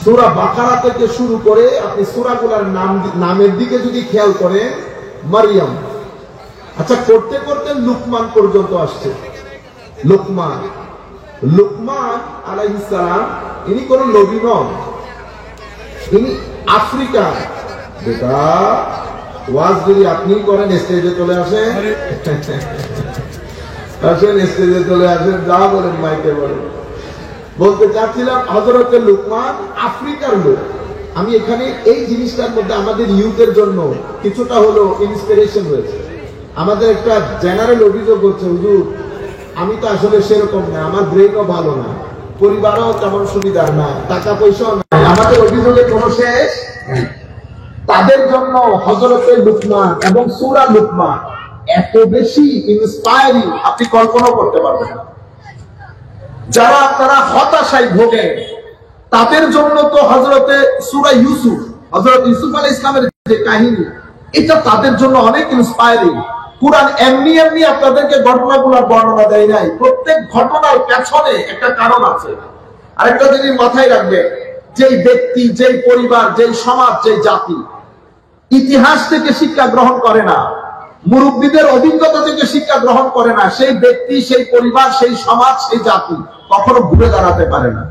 সূরা বাকারা থেকে শুরু করে আপনি সূরাগুলোর নামের দিকে যদি খেয়াল করেন, মারিয়াম, আচ্ছা করতে করতে লুকমান পর্যন্ত আসছে। লুকমান আলাইহিস সালাম ইনি কোন নবী নন, ইনি আফ্রিকার। বেটা ওয়াজ যদি আপনি করেন স্টেজে চলে আসেন, স্টেজে চলে আসেন, যা বলেন মাইকে বলেন। বলতে চাচ্ছিলাম হযরতে লুকমান আফ্রিকার লোক। আমি এখানে এই জিনিসটার মধ্যে আমাদের ইউথের জন্য কিছুটা হলো ইন্সপিরেশন হয়েছে। আমাদের একটা জেনারেল অভিযোগ হচ্ছে, হুজুর আমি তো আসলে সেরকম না, আমার ব্রেনও ভালো না, পরিবারও তেমন সুবিধার না, টাকা পয়সাও নাই, আমাদের অভিযোগের কোনো শেষ। তাদের জন্য হযরতে লুকমান এবং সূরা লুকমান এত বেশি ইন্সপায়ারিং আপনি কল্পনা করতে পারবেন না। যারা আপনারা হতাশায় ভোগেন তাদের জন্য তো হযরতে সূরা ইউসুফ, হযরত ইউসুফ আলাইহিস সালামের যে কাহিনী, এটা তাদের জন্য অনেক ইন্সপায়ারিং। কুরআন এমনি এমনি আপনাদেরকে ঘটনাগুলোর বর্ণনা দেয় নাই, প্রত্যেক ঘটনার পেছনে একটা কারণ আছে। আরেকটা জিনিস মাথায় রাখবে, যেই ব্যক্তি, যেই পরিবার, যেই সমাজ, যেই জাতি ইতিহাস থেকে শিক্ষা গ্রহণ করে না, মুরব্বীদের অভিজ্ঞতা থেকে শিক্ষা গ্রহণ করে না, সেই ব্যক্তি, সেই পরিবার, সেই সমাজ, সেই জাতি কখনো ঘুরে দাঁড়াতে পারে না।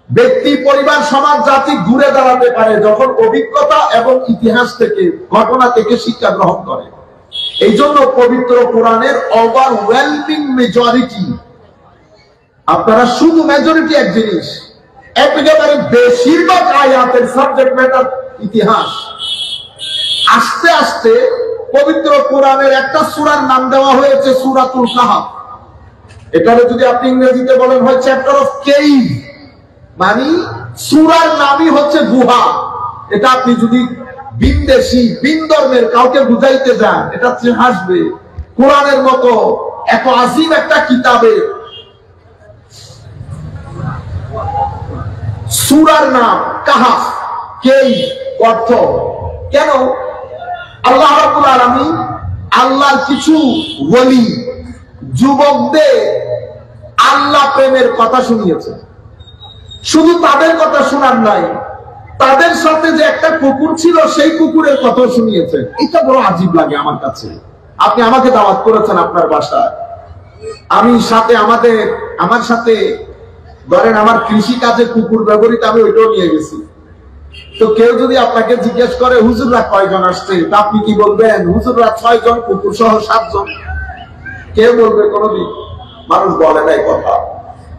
ব্যক্তি, পরিবার, সমাজ, জাতি ঘুরে দাঁড়াতে পারে যখন অভিজ্ঞতা এবং ইতিহাস থেকে, ঘটনা থেকে শিক্ষা গ্রহণ করে। এই জন্য পবিত্র কোরআনের ওভারওয়েলমিং মেজরিটি, আপনারা শুধু মেজরিটি এক জিনিস, একেবারে বেশিরভাগ আয়াতের সাবজেক্ট ম্যাটার ইতিহাস। আস্তে আস্তে পবিত্র কোরআনের একটা সূরার নাম দেওয়া হয়েছে সূরাতুল কাহফ। এটারে যদি আপনি ইংরেজিতে বলেন হয় চ্যাপ্টার অফ কেইভ, মানে সূরার নামই হচ্ছে গুহা। এটা আপনি যদি বিনদেশি, বিন ধর্মের কাউকে বুঝাইতে যান, এটা হাসবে। কোরআনের মতো এত আজিম একটা কিতাবে সূরার নাম কাহফ, কেইভ, অর্থ কেন? আল্লাহ রাব্বুল আলামিন আল্লাহর কিছু ওলি যুবকদের আল্লাহ প্রেমের কথা শুনিয়েছে। শুধু তাদের কথা শোনার নাই, তাদের সাথে যে একটা কুকুর ছিল সেই কুকুরের কথা শুনিয়েছে। এটা বড় আজীব লাগে আমার কাছে। আপনি আমাকে দাওয়াত করেছেন আপনার বাসায়, আমি সাথে আমার সাথে ধরেন আমার কৃষি কাজে কুকুর ব্যবহৃত, আমি ওইটাও নিয়ে গেছি। তো কেউ যদি আপনাকে জিজ্ঞেস করে হুজুররা কয়জন আসছে, তা আপনি কি বলবেন? হুজুররা 6 জন, কুকুর সহ 7 জন। কেউ বলবে কোনদিন? মানুষ বলে নাই কথা।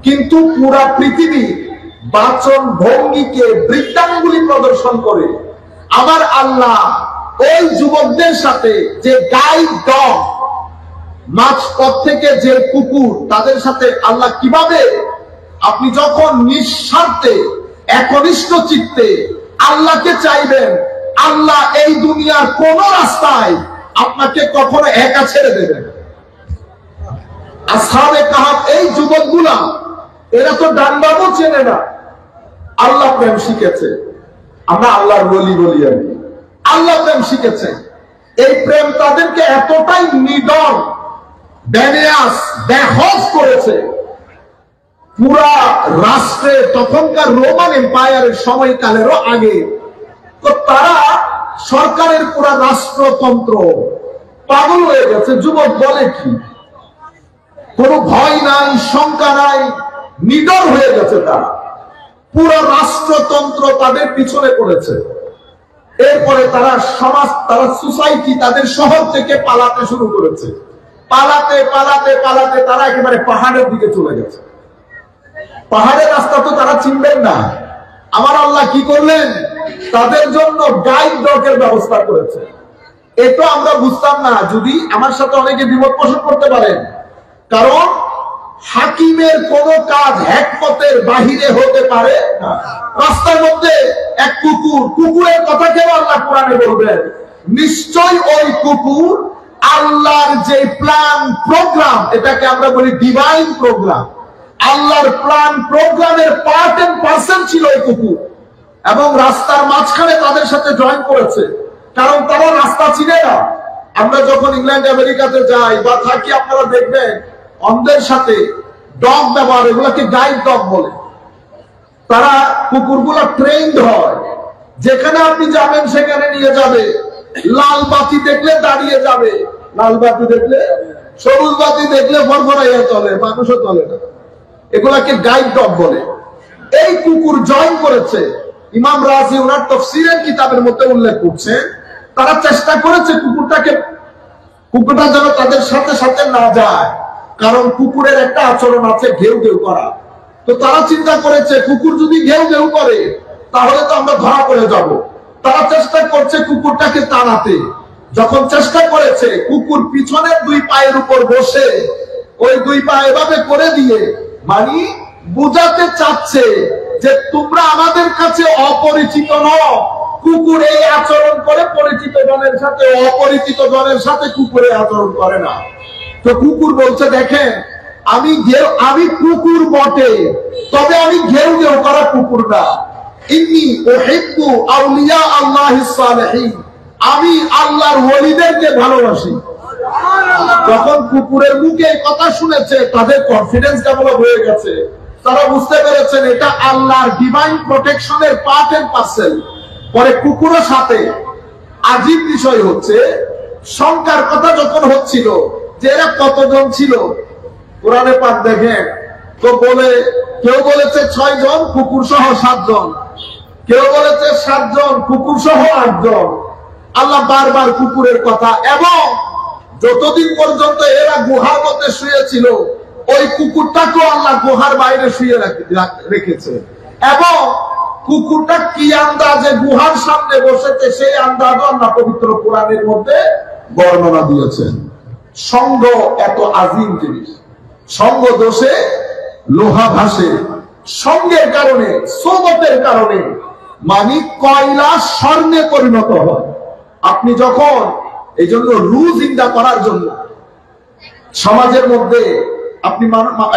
কিন্তু পুরা পৃথিবী বাচন ভঙ্গিকে বৃত্তাঙ্গুলি প্রদর্শন করে আমার আল্লাহ ওই যুবকদের সাথে যে গাইড ডগ, মাঝপথ থেকে যে কুকুর, তাদের সাথে আল্লাহ কিভাবে, আপনি যখন নিঃস্বার্থে একনিষ্ঠ চিত্তে আল্লাহকে চাইবেন, আল্লাহ এই দুনিয়ার কোন রাস্তায় আপনাকে কখনো একা ছেড়ে দেবেন। আসহাবে কাহফ, এই যুবকগুলা, এরা তো ডানবামও চেনে না, আল্লাহ প্রেম শিখেছে। আমরা আল্লাহর ওলি বলি আর কি, আল্লাহ প্রেম শিখেছে। এই প্রেম তাদেরকে এতটাই নিডর, বেহস করেছে। পুরা রাষ্ট্রে, তখনকার রোমান এম্পায়ারের সময়কালেরও আগে, তো তারা সরকারের পুরা রাষ্ট্রতন্ত্র পাগল হয়ে গেছে। যুবক বলে কি, কোনো ভয় নাই, শঙ্কা নাই, নিডর হয়ে গেছে তারা। পুরো রাষ্ট্রতন্ত্র তাদের পিছনে পড়েছে। এরপরে তারা সমাজ, তারা সোসাইটি, তাদের শহর থেকে পালাতে শুরু করেছে। পালাতে পালাতে পালাতে তারা একেবারে পাহাড়ের দিকে চলে গেছে। পাহাড়ের রাস্তা তো তারা চিনবেন না। আমার আল্লাহ কি করলেন? তাদের জন্য গাইড ডগের ব্যবস্থা করেছে। এটা আমরা বুঝতাম না, যদি আমার সাথে অনেকে দ্বিমত পোষণ করতে পারেন। কারণ হাকিমের কোন কাজ হিকমতের বাহিরে হতে পারে না। রাস্তার মধ্যে এক কুকুর, কুকুরের কথা কেন আল্লাহ কোরআনে বলবেন? নিশ্চয় ওই কুকুর আল্লাহর যে প্ল্যান প্রোগ্রাম, এটাকে আমরা বলি ডিভাইন প্রোগ্রাম, আল্লাহর প্ল্যান প্রোগ্রামের পার্ট এন্ড পার্সন ছিল ওই কুকুর। এবং রাস্তার মাঝখানে তাদের সাথে জয়েন করেছে, কারণ তারা রাস্তা চিনে না। আমরা যখন ইংল্যান্ড আমেরিকাতে যাই বা থাকি, আপনারা দেখবেন অন্ধের সাথে ডগ ব্যবহার, এগুলোকে গাইড ডগ বলে। তারা কুকুরগুলো ট্রেন্ড হয়, যেখানে আপনি যাবেন সেখানে নিয়ে যাবে। লাল বাতি দেখলে দাঁড়িয়ে যাবে, লাল বাতি দেখলে, সবুজ বাতি দেখলে ফরফরাইয়া চলে, মানুষও চলে না। এগুলাকে গাইড ডগ বলে। এই কুকুর জয়েন করেছে। ইমাম রাজি ওনার তাফসীরের কিতাবের মধ্যে উল্লেখ করছেন, তারা চেষ্টা করেছে কুকুরটা যেন তাদের সাথে সাথে না যায়, কারণ কুকুরের একটা আচরণ আছে ঘেউ ঘেউ করা। তো তারা চিন্তা করেছে কুকুর যদি ঘেউ ঘেউ করে তাহলে তো আমরা ধরা পড়ে যাব। তারা চেষ্টা করছে কুকুরটাকে তাড়াতে। যখন চেষ্টা করেছে, কুকুর পিছনের দুই পায়ের উপর বসে ওই দুই পা এভাবে করে দিয়ে মানে বুঝাতে চাচ্ছে যে তোমরা আমাদের কাছে অপরিচিত নও। কুকুর এই আচরণ করে পরিচিত জনের সাথে, অপরিচিত জনের সাথে কুকুরের আচরণ করে না। তো কুকুর বলছে, দেখেন আমি কুকুর বটে, তবে আমি ঘেউ ঘেউ করা কুকুর না। ইন্নী উহিব্বু আউলিয়া আল্লাহিস সালিহিন, আমি আল্লাহর ওলিদেরকে ভালোবাসি। যখন কুকুরের মুখে কথা শুনেছে, তাদের কনফিডেন্স ডেভেলপ হয়ে গেছে। তারা বুঝতে পেরেছেন এটা আল্লাহর ডিভাইন প্রোটেকশনের পার্ট এন্ড পার্সেল। পরে কুকুরের সাথে আজীব বিষয় হচ্ছে, সংখ্যার কথা যখন হচ্ছিল যে এরা কতজন ছিল, কোরআনে পাক দেখেন তো বলে, কেউ বলেছে 6 জন কুকুর সহ 7 জন, কেউ বলেছে 7 জন কুকুর সহ 8 জন। আল্লাহ বারবার কুকুরের কথা, এবং যতদিন পর্যন্ত এরা গুহার মধ্যে শুয়েছিল ওই কুকুরটাকেও আল্লাহ গুহার বাইরে শুয়ে রেখেছে, এবং কুকুরটা কি আন্দাজে গুহার সামনে বসেছে সেই আন্দাজও আল্লাহ পবিত্র কোরআনের মধ্যে বর্ণনা দিয়েছেন। সঙ্গ এত আজিম জিনিস, সঙ্গ দোষে লোহা ভাসে। সঙ্গের কারণে, সোবতের কারণে মানে কয়লা স্বর্ণে পরিণত হয়। আপনি যখন এই জন্য রুজ ইন্দা করার জন্য সমাজের মধ্যে আপনি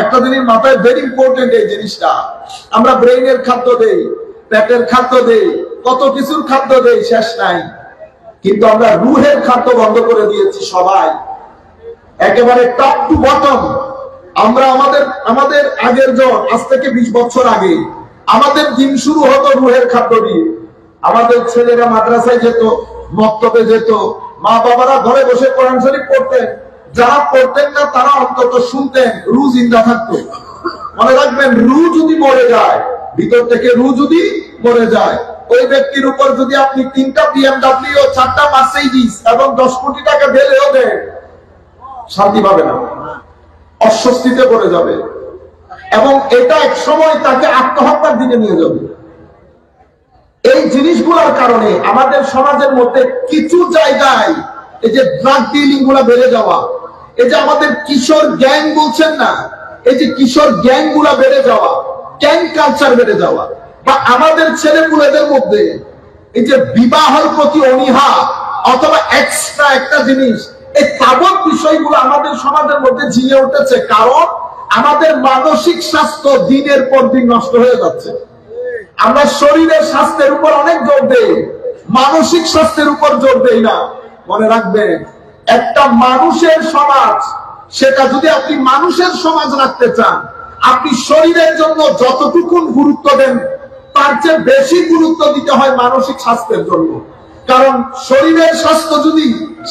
একটা জিনিস মাথায় ভেরি ইম্পর্টেন্ট, এই জিনিসটা আমরা ব্রেইনের খাদ্য দেই, পেটের খাদ্য দেই, কত কিছুর খাদ্য দেই, শেষ নাই। কিন্তু আমরা রুহের খাদ্য বন্ধ করে দিয়েছি সবাই, একেবারে টপ টু বটম। আমরা আমাদের আগের জন, আজ থেকে 20 বছর আগে আমাদের দিন শুরু হতো রুহের খাদ্য দিয়ে। আমাদের ছেলেরা মাদ্রাসায় যেত, মক্তবে যেত, মা বাবারা ঘরে বসে কোরআন শরীফ পড়তেন। যারা পড়তেন না তারা অন্তত শুনতেন, রু জিন্দা থাকতো। মনে রাখবেন, রু যদি মরে যায়, ভিতর থেকে রু যদি মরে যায়, ওই ব্যক্তির উপর যদি আপনি 3টা BMW, 4টা মার্সিডিজ এবং 10 কোটি টাকা ঢেলেও দেন, শান্তি পাবে না, অস্বস্তিতে পড়ে যাবে, এবং এটা এক সময় তাকে আত্মহত্যার দিকে নিয়ে যাবে। এই জিনিসগুলোর কারণে আমাদের সমাজের মধ্যে কিছু জায়গায় এই যে ড্রাগ ডিলিং গুলা বেড়ে যাওয়া, এই যে আমাদের কিশোর গ্যাং বলছেন না, এই যে কিশোর গ্যাং গুলা বেড়ে যাওয়া, গ্যাং কালচার বেড়ে যাওয়া, বা আমাদের ছেলেপুলেদের মধ্যে এই যে বিবাহের প্রতি অনীহা অথবা এক্সট্রা একটা জিনিস, এই তাবৎ বিষয়গুলো আমাদের সমাজের মধ্যে ঝিয়ে উঠেছে। কারণ আমাদের মানসিক স্বাস্থ্য দিনের পর দিন নষ্ট হয়ে যাচ্ছে। আমরা শরীরের স্বাস্থ্যের উপর অনেক জোর দেই, মানসিক স্বাস্থ্যের উপর জোর দেই না। মনে রাখবেন, একটা মানুষের সমাজ, সেটা যদি আপনি মানুষের সমাজ রাখতে চান, আপনি শরীরের জন্য যতটুকু গুরুত্ব দেন তার চেয়ে বেশি গুরুত্ব দিতে হয় মানসিক স্বাস্থ্যের জন্য। কারণ শরীরের স্বাস্থ্য যদি,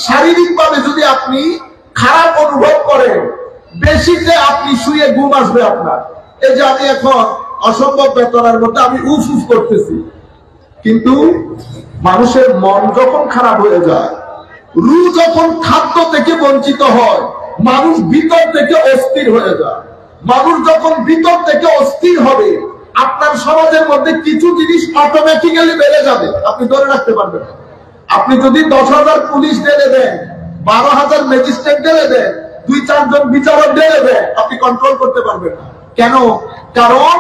শারীরিকভাবে যদি আপনি খারাপ অনুভব করেন, বেশিতে আপনি শুয়ে ঘুম আসবে আপনার। এই যে আমি এখন অসম্ভব বেতনের মধ্যে আমি উফ উফ করতেছি, কিন্তু মানুষের মন যখন খারাপ হয়ে যায়, রু যখন খাদ্য থেকে বঞ্চিত হয়, মানুষ ভিতর থেকে অস্থির হয়ে যায়। মানুষ যখন ভিতর থেকে অস্থির হবে, আপনার সমাজের মধ্যে কিছু জিনিস অটোমেটিক্যালি বেড়ে যাবে, আপনি ধরে রাখতে পারবেন। আপনি যদি 10,000 পুলিশ ঢেলে দেন, 12,000 ম্যাজিস্ট্রেট ঢেলে দেন, 2-4 জন বিচারক ঢেলে দেন, আপনি কন্ট্রোল করতে পারবেন না। কেন? কারণ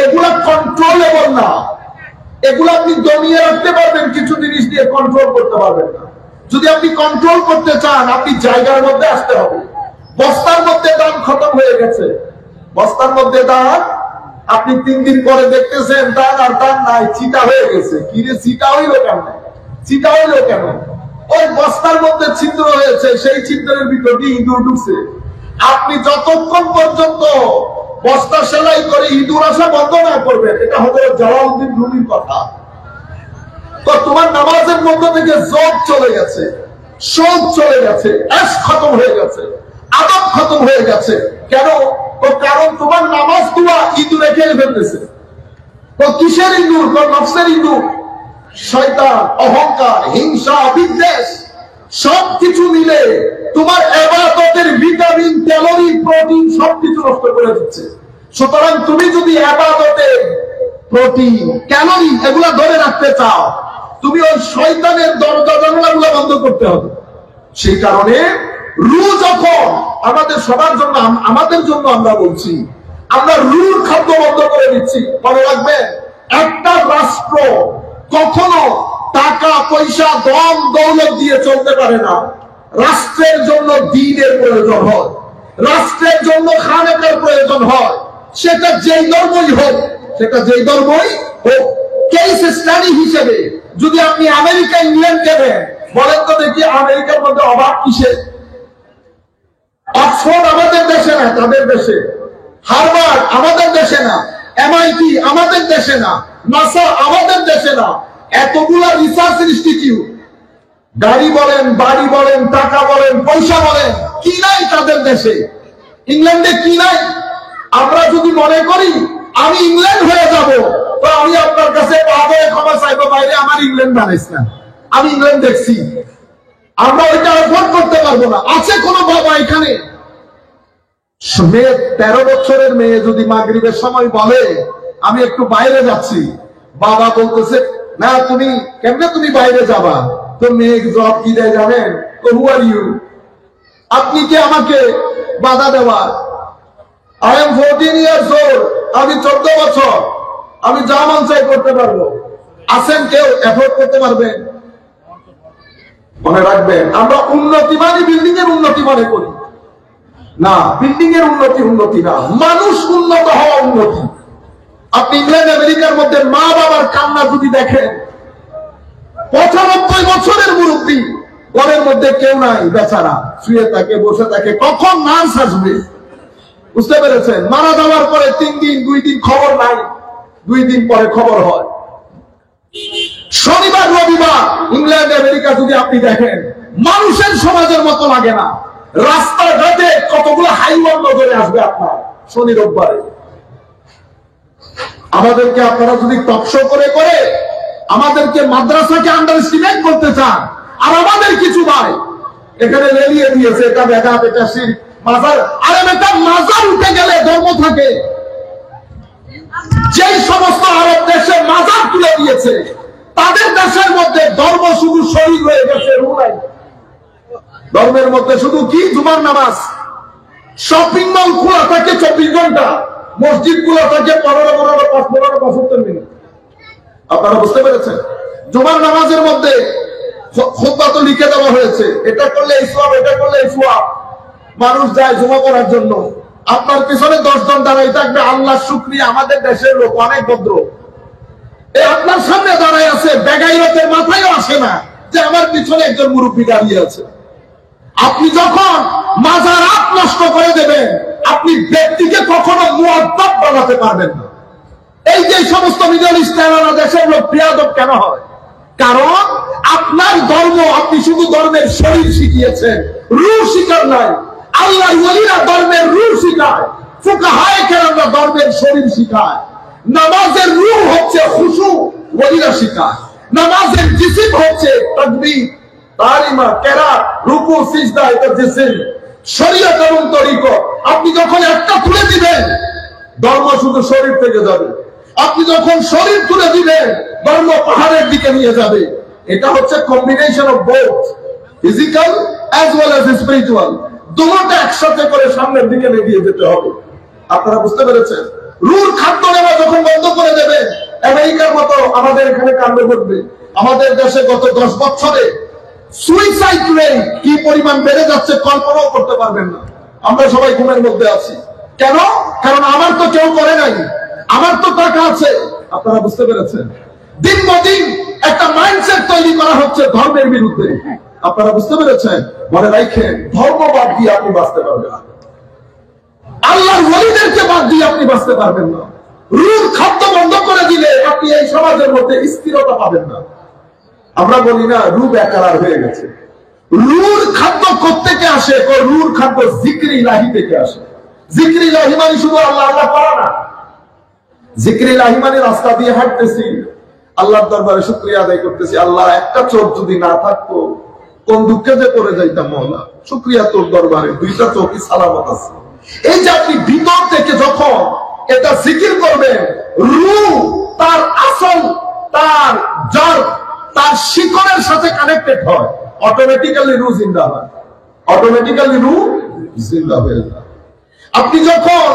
এগুলা কন্ট্রোলেবল না। এগুলো আপনি দমিয়ে রাখতে পারবেন, কিছু জিনিস দিয়ে কন্ট্রোল করতে পারবেন না। যদি আপনি কন্ট্রোল করতে চান, আপনি জায়গার মধ্যে আসতে হবে। বস্তার মধ্যে দাম খতম হয়ে গেছে, বস্তার মধ্যে দাম আপনি 3 দিন পরে দেখতেছেন দাম আর দাম নাই, চিটা হয়ে গেছে। কি রে, চিটা হইলো কেন? চিটা হইলো কেন? ওই বস্তার মধ্যে ছিদ্র হয়েছে, সেই ছিদ্রের ভিতর দিয়ে ইঁদুর ঢুকছে। আপনি যতক্ষণ পর্যন্ত বস্তা সেলাই করে ইঁদুর আসা বন্ধ না করবেন, এটা হযরত জালালউদ্দিন রুমির কথা। তো তোমার নামাজের মধ্য থেকে জোক চলে গেছে, শোক চলে গেছে, এশ খতম হয়ে গেছে, আদব খতম হয়ে গেছে। কেন? কারণ তোমার নামাজ দোয়া ইঁদুরে খেয়ে ফেলতেছে। তো কিসের ইঁদুর? নফসের ইঁদুর। শয়তান, অহংকার, হিংসা, বিদ্বেষ সবকিছু মিলে তোমার ইবাদতের ভিটামিন, ক্যালোরি, প্রোটিন সবকিছু নষ্ট করে দিচ্ছে। সুতরাং তুমি যদি ইবাদতের প্রোটিন, ক্যালোরি এগুলা ধরে রাখতে চাও, তুমি ওই শয়তানের দরজা জানালাগুলো বন্ধ করতে হবে। সেই কারণে রু যখন আমাদের সবার জন্য, আমাদের জন্য আমরা বলছি, আমরা রুর খাদ্য বন্ধ করে দিচ্ছি। মনে রাখবেন, একটা রাষ্ট্র কখনো টাকা পয়সা দম দৌলত দিয়ে চলতে পারে না। রাষ্ট্রের জন্য দ্বীনের প্রয়োজন হয়, রাষ্ট্রের জন্য খানেকার প্রয়োজন হয়। সেটা যেই ধর্মই হোক, সেটা যেই ধর্মই হোক। কেস স্টাডি হিসেবে যদি আপনি আমেরিকা, ইংল্যান্ডকে নেন, বলেন তো দেখি আমেরিকার মধ্যে অভাব কিসের? অক্সফোর্ড আমাদের দেশে না, তাদের দেশে। হার্ভার্ড আমাদের দেশে না, MIT আমাদের দেশে না, নাসা আমাদের দেশে না। এতগুলা রিসার্চ ইনস্টিটিউট, গাড়ি বলেন, বাড়ি বলেন, টাকা বলেন, পয়সা বলেন, কি নাই তাদের দেশে? ইংল্যান্ডে কি নাই? আমরা যদি মনে করি আমি ইংল্যান্ড হয়ে যাব, তো আমি আপনার কাছে ক্ষমা চাইবো, বাইরে আমার ইংল্যান্ড বানাইস না, আমি ইংল্যান্ড দেখছি। আমরা ওইটা অ্যাফোর্ড করতে পারবো না। আছে কোন বাবা এখানে? 13 বছরের মেয়ে যদি মাগরিবের সময় বলে আমি একটু বাইরে যাচ্ছি, বাবা বলতেছে না, তুমি কেমনে তুমি বাইরে যাবা? তো মেয়ে জবাব কি দেয় জানেন? হু আর ইউ? আপনি কি আমাকে বাধা দেওয়া? I am 14 years old, আমি 14 বছর, আমি যা মন চাই করতে পারবো। আছেন কেউ এফোর্ড করতে পারবেন? মনে রাখবেন, আমরা উন্নতি মানে বিল্ডিং এর উন্নতি মনে করি না। বিল্ডিং এর উন্নতি না, মানুষ উন্নত হওয়া উন্নতি। আপনি ইংল্যান্ড, আমেরিকার মধ্যে মা বাবার কান্না যদি দেখেন, 95 বছরের মুরব্বী, ঘরের মধ্যে কেউ নাই, বেচারা শুয়ে থাকে, বসে থাকে, কখন নার্স আসবে? বুঝতে পেরেছেন? মারা যাওয়ার পরে 3 দিন 2 দিন খবর নাই, 2 দিন পরে খবর হয়। শনিবার রবিবার ইংল্যান্ড, আমেরিকা যদি আপনি দেখেন, মানুষের সমাজের মতো লাগে না। রাস্তাঘাটে কতগুলো হাইওয়ার নজরে আসবে আপনার শনি রোববারে। আমাদেরকে আপনারা যদি টকশো করে করে আমাদেরকে মাদ্রাসাকে আন্ডারএস্টিমেট করতে চান, আর আমাদের কিছু ভাই এখানে লেলিয়ে দিয়েছে, এটা বেদাত, এটা শিরক, মাজার। আরে বেটা, মাজার উঠে গেলে ধর্ম থাকে। যেই সমস্ত আরব দেশে মাজার তুলে দিয়েছে, তাদের দেশের মধ্যে ধর্ম শুধু শরীর হয়ে গেছে, রু নাই। ধর্মের মধ্যে শুধু কি? জুমার নামাজ। শপিং মল খোলা থাকে 24 ঘন্টা, মসজিদ খোলা থাকে 15 মিনিট। আপনারা বুঝতে পেরেছেন? জুমার নামাজের মধ্যে খুতবা তো লিখে দেওয়া হয়েছে, এটা করলে ইসলাম, এটা করলে ইসলাম। মানুষ যায় জুমা করার জন্য, আপনার পিছনে 10 জন দাঁড়াই থাকবে। আল্লাহ শুকরিয়া, আমাদের দেশের লোক অনেক ভদ্র। এই আপনার সামনে দাঁড়াই আছে, বেগাইরতের মাথায়ও আসে না যে আমার পিছনে একজন মুরব্বী দাঁড়িয়ে আছে। আপনি যখন মাজারাত নষ্ট করে দেবেন, আপনি ব্যক্তিকে কখনো মুআদ্দাব বানাতে পারবেন না। এই যে সমস্ত মিডল ইস্টার্ন দেশের লোক বেয়াদব কেন হয়? কারণ আপনার ধর্ম, আপনি শুধু ধর্মের শরীর শিখিয়েছেন, রূহ শিখার নাই। আল্লাহর ওলিরা ধর্মের রূহ শিখায়, ফুকাহায়ে কেরামরা ধর্মের শরীর শিখায়। নামাজের রূহ হচ্ছে খুশু, ওলিরা শিখায়। নামাজের জিসিম হচ্ছে তাকবীর, তালিমা, কেরাত, রুকু, সিজদা, এটা জিসিম। শরীয়ত এবং তরিকত, আপনি যখন একটা তুলে দিবেন, ধর্ম শুধু শরীর থেকে যাবে। আপনি যখন শরীর তুলে দিবেন, ধর্ম পাহাড়ের দিকে নিয়ে যাবে। এটা হচ্ছে combination of both, physical as well as spiritual. দুটোটা একসাথে করে সামনের দিকে এগিয়ে যেতে হবে। আপনারা বুঝতে পেরেছেন? রুর খাদ্য নেওয়া যখন বন্ধ করে দেবে, আমেরিকার মতো আমাদের এখানে কাণ্ড ঘটবে। আমাদের দেশে গত 10 বছরে সুইসাইড রেট কি পরিমাণ বেড়ে যাচ্ছে কল্পনাও করতে পারবেন না। আমরা সবাই ঘুমের মধ্যে আছি। কেন? কারণ আমার তো কেউ করে নাই, আমার তো টাকা আছে। আপনারা বুঝতে পেরেছেন? দিন দিন একটা মাইন্ডসেট তৈরি করা হচ্ছে ধর্মের বিরুদ্ধে। আপনারা বুঝতে পেরেছেন? মনে রাখেন, ধর্ম বাদ দিয়ে আপনি বাঁচতে পারবেন না। আল্লাহর ওলিদেরকে বাদ দিয়ে আপনি বাঁচতে পারবেন না। রুর খাদ্য বন্ধ করে দিলে আপনি এই সমাজের মধ্যে স্থিরতা পাবেন না। আমরা বলি না রু বেকার হয়ে গেছে। রুর খাদ্য কোত্থেকে আসে? রুর খাদ্য জিক্রি ইলাহি থেকে আসে। জিক্রি ইলাহি মানে শুধু আল্লাহ আল্লাহ করা না। জিক্রি ইলাহি মানে রাস্তা দিয়ে হাঁটতেছি, আল্লাহর দরবারে শুকরিয়া আদায় করতেছি, আল্লাহ একটা চোখ যদি না থাকতো কোন দুঃখে যে পড়ে যাইতাম মওলা, শুকরিয়া তোর দরবারে দুইটা চোখই সালামত আছে। এই যে আপনি ভিতর থেকে যখন এটা জিকির করবেন, রু তার আসল তার জড় তার শিকড়ের সাথে কানেক্টেড হয়, অটোমেটিক্যালি রু জিন্দা হয়, অটোমেটিক্যালি রু জিন্দা হয়ে যায়। আপনি যখন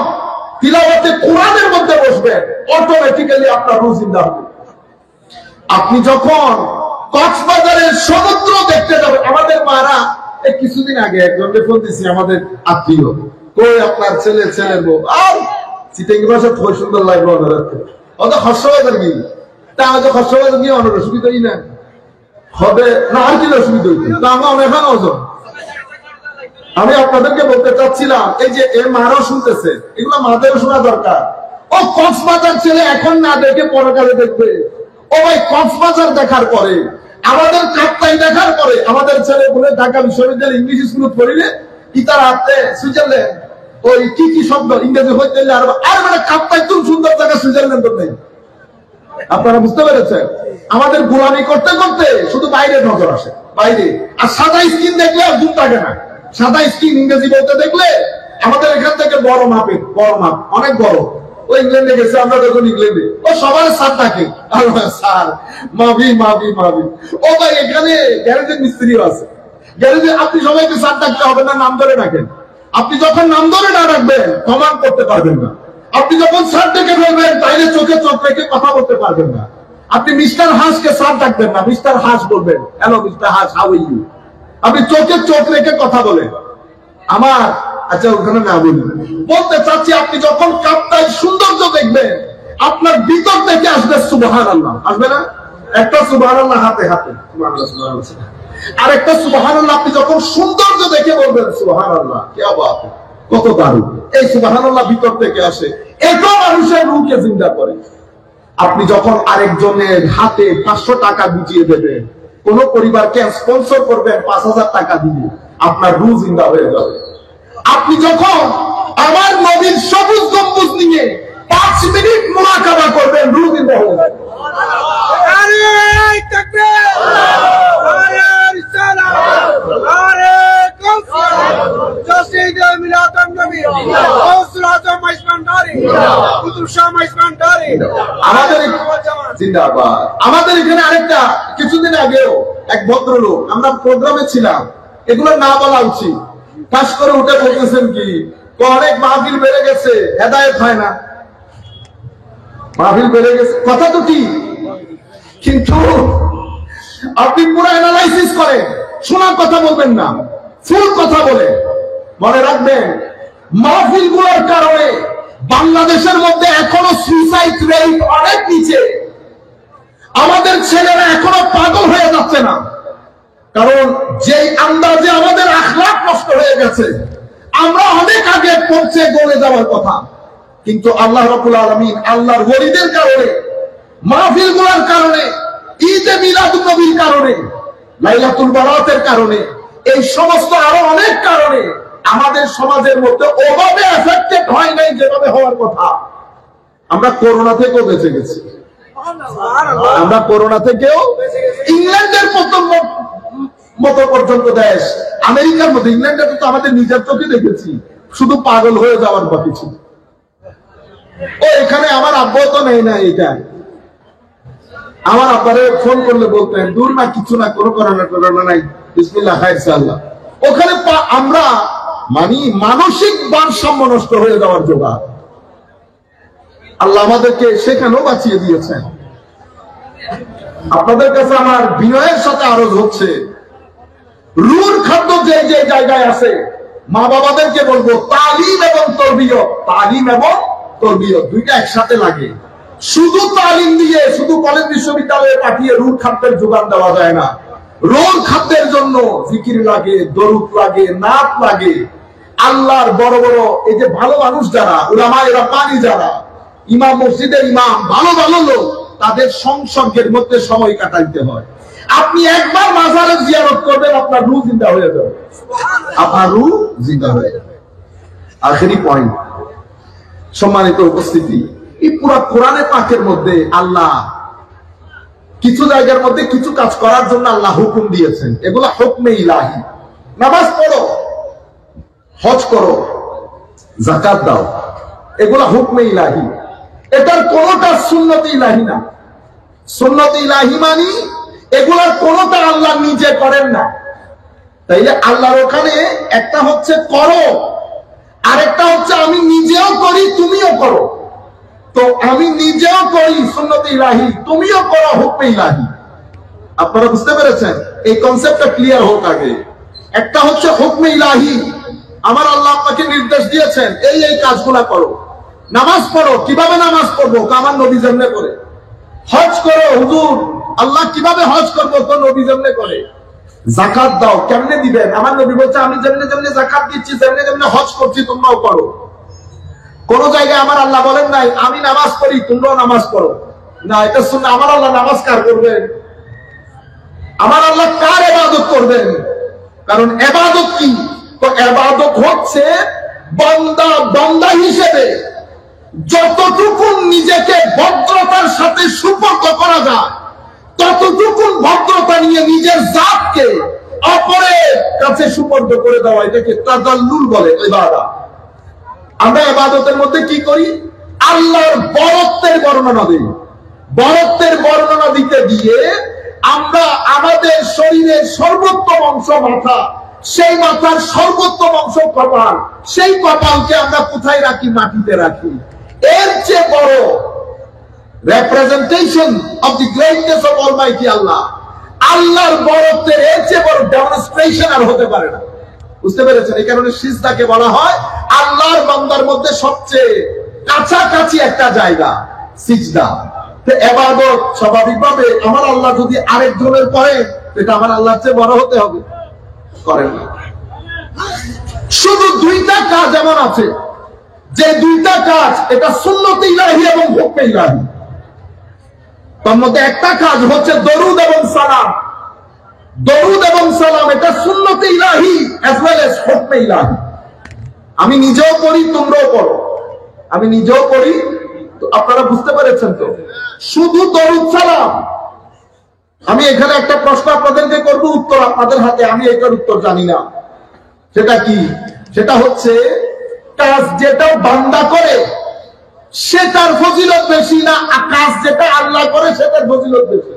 তিলাওয়াতে কোরআনের মধ্যে বসবেন, অটোমেটিক্যালি আপনার রু জিন্দা হবে। আপনি যখন কক্সবাজারের সমুদ্র দেখতে যাবেন, আমাদের মারা এই কিছুদিন আগে একজনকে ফোন দিচ্ছি, আমাদের আত্মীয়, কই আপনার ছেলের বউ, আর চিটাঙ্গি ভাষা খুব সুন্দর লাগলো অনারাতে, অত হর্ষবাজার গিয়ে তা হয়তো হর্ষবাজার গিয়ে অনেক অসুবিধাই না হবে না, আর কি অসুবিধা হইতো তা আমরা অনেক ওজন। আমি আপনাদেরকে বলতে চাচ্ছিলাম, এই যে এ মারাও শুনতেছে, এগুলো মাদেরও শোনা দরকার। ও কক্সবাজার ছেলে এখন না দেখে পরকালে দেখবে। ও ভাই কক্সবাজার দেখার পরে, আমাদের কাপ্তাই দেখার পরে, আমাদের ছেলে বলে ঢাকা বিশ্ববিদ্যালয় ইংলিশ স্কুল পড়িলে ইতার হাতে সুইজারল্যান্ড ওই কি কি শব্দ ইংরেজি হইতে আর মানে কাপ্তাই তুমি সুন্দর জায়গা সুইজারল্যান্ড নেই। আপনারা বুঝতে পেরেছেন? আমাদের গোলামি করতে করতে শুধু বাইরে নজর আসে, বাইরে। আর সাদা স্কিন দেখলে আর ঘুম থাকে না। সাদা স্কিন ইংরেজি বলতে দেখলে আমাদের এখান থেকে বড় মাপের, বড় মাপ অনেক বড়। ও ইংল্যান্ডে গেছে, আমরা যখন ইংল্যান্ডে, ও সবার স্যার থাকে, স্যার মাভি মাভি মাভি। ও ভাই এখানে গ্যারেজের মিস্ত্রিও আছে, গ্যারেজে আপনি সবাইকে স্যার ডাকতে হবে না, নাম ধরে রাখেন। আপনি যখন নাম ধরে না রাখবেন কমান্ড করতে পারবেন না। আপনি যখন স্যার ডেকে ফেলবেন তাইলে চোখে চোখ রেখে কথা বলতে পারবেন না। আপনি মিস্টার হাসকে স্যার ডাকবেন না, মিস্টার হাস বলবেন, hello mister Haas, how are you. আপনি চোখে চোখ রেখে কথা বলেন। আমার আচ্ছা ওখানে না বলি, বলতে চাচ্ছি আপনি যখন কাপ্তাই সৌন্দর্য দেখবেন, আপনার ভিতর থেকে আসবে সুবহানাল্লাহ, আসবে না? একটা সুবহানাল্লাহ হাতে হাতে, আর একটা সুবহানাল্লাহ আপনি যখন সৌন্দর্য দেখে বলবেন সুবহানাল্লাহ, কি বাত, কত দারুণ। এই সুবহানাল্লাহ ভিতর থেকে আসে, এটা মানুষের রূহকে জিন্দা করে। আপনি যখন আরেকজনের হাতে 500 টাকা বুঝিয়ে দেবেন, কোন পরিবারকে স্পন্সর করবেন 5000 টাকা দিয়ে, আপনার রূহ জিন্দা হয়ে যাবে। আপনি যখন আমার নবীর সবুজ গম্বুজ নিয়ে 5 মিনিট মুরাকাবা করবেন, রূহ জিন্দা হয়ে যাবে। আমাদের এখানে আরেকটা, কিছুদিন আগেও এক ভদ্রলোক, আমরা প্রোগ্রামে ছিলাম, এগুলো না বলা উচিত, পাশ করে উঠে বলতেছেন কি, অনেক মাহফিল বেড়ে গেছে, হেদায়েত হয় না। মাহফিল বেড়ে গেছে কথা তো ঠিক, কিন্তু আপনি পুরো অ্যানালাইসিস করেন, শোনার কথা বলবেন না, ফুল কথা বলে। মনে রাখবেন, মাহফিল গুলোর কারণে বাংলাদেশের মধ্যে এখনো সুইসাইড রেট অনেক নিচে। আমাদের ছেলেরা এখনো পাগল হয়ে যাচ্ছে না, কারণ যে আন্দাজে আমাদের আখলাক নষ্ট হয়ে গেছে, আমরা অনেক আগে পৌঁছে গড়ে যাওয়ার কথা। কিন্তু আল্লাহ রাব্বুল আলামিন আল্লাহর ওলিদের কারণে, মাহফিল গুলোর কারণে, ঈদে মিলাদুন নবীর কারণে, লাইলাতুল বারাতের কারণে, এই সমস্ত আরো অনেক কারণে আমাদের সমাজের মধ্যে ওভাবে এফেক্টেড হয় নাই যেভাবে হওয়ার কথা। আমরা করোনা থেকেও বেঁচে গেছি, আমরা করোনা থেকেও, ইংল্যান্ডের মতো পর্যন্ত দেশ, আমেরিকার মতো, ইংল্যান্ডের তো আমাদের নিজের চোখে দেখেছি, শুধু পাগল হয়ে যাওয়ার বাকি ছিল। ও এখানে আমার আব্বা তো নেই না, এটা আমার আব্বারে ফোন করলে বলতেন দূর না, কিছু না, কোনো করোনা নাই, বিসমিল্লাহ খাইর সাল্লাহ। ওখানে আমরা মানি মানসিক ভারসাম্য নষ্ট হয়ে যাওয়ার জোগাড়। আল্লাহ আমাদেরকে সেখানেও বাঁচিয়ে দিয়েছেন। আপনাদের কাছে আমার বিনয়ের সাথে আরজ হচ্ছে, রুর খাদ্য যে যে জায়গায় আছে, মা বাবাদেরকে বলবো তালিম এবং তরবিয়ত, তালিম এবং তরবিয়ত দুইটা একসাথে লাগে। শুধু তালিম দিয়ে, শুধু কলেজ বিশ্ববিদ্যালয়ে পাঠিয়ে রুর খাদ্যের যোগান দেওয়া যায় না। রুর খাদ্যের জন্য জিকির লাগে, দরুদ লাগে, নাত লাগে। আল্লাহর বড় বড় এই যে ভালো মানুষ যারা, উলামায়ে রাব্বানী যারা, ইমাম মসজিদের ইমাম, ভালো ভালো লোক, তাদের সংসর্গের মধ্যে সময় কাটাইতে হয়। আপনি একবার মাজারে জিয়ারত করবেন, আপনার রূহ জিন্দা হয়ে যাবে, আপনার রূহ জিন্দা হয়ে যাবে। আখেরি পয়েন্ট, সম্মানিত উপস্থিতি, এই পুরো কোরআনে পাকের মধ্যে আল্লাহ কিছু জায়গার মধ্যে কিছু কাজ করার জন্য আল্লাহ হুকুম দিয়েছেন, এগুলা হুকমে ইলাহি। নামাজ পড়ো, হজ করো, যাকাত দাও, এগুলা হুকমে ইলাহি। এটার কোনটা সুন্নতে ইলাহি না। সুন্নতে ইলাহি মানি এগুলার কোনটা আল্লাহ নিজে করেন না। তাইলে আল্লাহর ওখানে একটা হচ্ছে করো, আরেকটা হচ্ছে আমি নিজেও করি তুমিও করো। তো আমি নিজেও করি সুন্নতে ইলাহি, তুমিও করো হুকমে ইলাহি। আপনারা বুঝতে পেরেছেন? এই কনসেপ্টটা ক্লিয়ার হোক আগে। একটা হচ্ছে হুকমে ইলাহি, আমার আল্লাহ আপনাকে নির্দেশ দিয়েছেন এই এই কাজগুলা করো। নামাজ পড়ো, কিভাবে নামাজ পড়বো? আমার নবী যেমনে করে। হজ করো, হুজুর আল্লাহ কিভাবে হজ করবো? তো নবী যেমনে করে। যাকাত দাও, কেমনে দিবেন? আমার নবী বলছে আমি যেমনে যেমনে যাকাত দিচ্ছি, যেমনে যেমনে হজ করছি তোমরাও করো। কোন জায়গায় আমার আল্লাহ বলেন নাই আমি নামাজ পড়ি তোমরাও নামাজ পড়ো না। এটা শুনে আমার আল্লাহ নামাজ কার করবেন? আমার আল্লাহ কার ইবাদত করবেন? কারণ ইবাদত কি? তো ইবাদত হচ্ছে বান্দা বান্দা হিসেবে যতটুকু নিজেকে ভদ্রতার সাথে সুপর্দ করা যায়, ততটুকু ভদ্রতা নিয়ে নিজের জাতকে অপরের কাছে সুপর্দ করে দেওয়া, এটাকে তাজাল্লুল বলে ইবাদত। আমরা ইবাদতের মধ্যে কি করি? আল্লাহর বরত্বের বর্ণনা দিই। বরত্বের বর্ণনা দিতে গিয়ে আমরা আমাদের শরীরের সর্বোত্তম অংশ মাথা, সেই মাথার সর্বোত্তম অংশ কপাল, সেই কপালকে আমরা কোথায় রাখি? মাটিতে রাখি। এর চেয়ে বড় representation of the greatness of almighty Allah, আল্লাহর বরত্বের এর চেয়ে বড় ডেমনস্ট্রেশন আর হতে পারে না। বুঝতে পেরেছেন? এই কারণে সিজদাকে বলা হয় আল্লাহর বান্দার মধ্যে সবচেয়ে কাছাকাছি একটা জায়গা, সিজদা। ইবাদত স্বাভাবিকভাবে আমার আল্লাহ যদি আরেকজনের করে, এটা আমার আল্লাহর চেয়ে বড় হতে হবে? করেন না। শুধু দুইটা কাজ এমন আছে যে দুইটা কাজ এটা সুন্নতে ইলাহি এবং হুকমে ইলাহি। তার মধ্যে একটা কাজ হচ্ছে দরুদ এবং সালাম। দরুদ এবং সালাম এটা সুন্নতে ইলাহি as well as হুকমে ইলাহি। আমি নিজেও পড়ি, তোমরাও পড়ো। আমি নিজেও পড়ি, তো আপনারা বুঝতে পেরেছেন তো? শুধু দরুদ সালাম। আমি এখানে একটা প্রশ্ন আপনাদেরকে করব, উত্তর আপনাদের হাতে। আমি এটার উত্তর জানি না। সেটা কি? সেটা হচ্ছে কাজ যেটা বান্দা করে সেটার ফজিলত বেশি না কাজ যেটা আল্লাহ করে সেটার ফজিলত বেশি?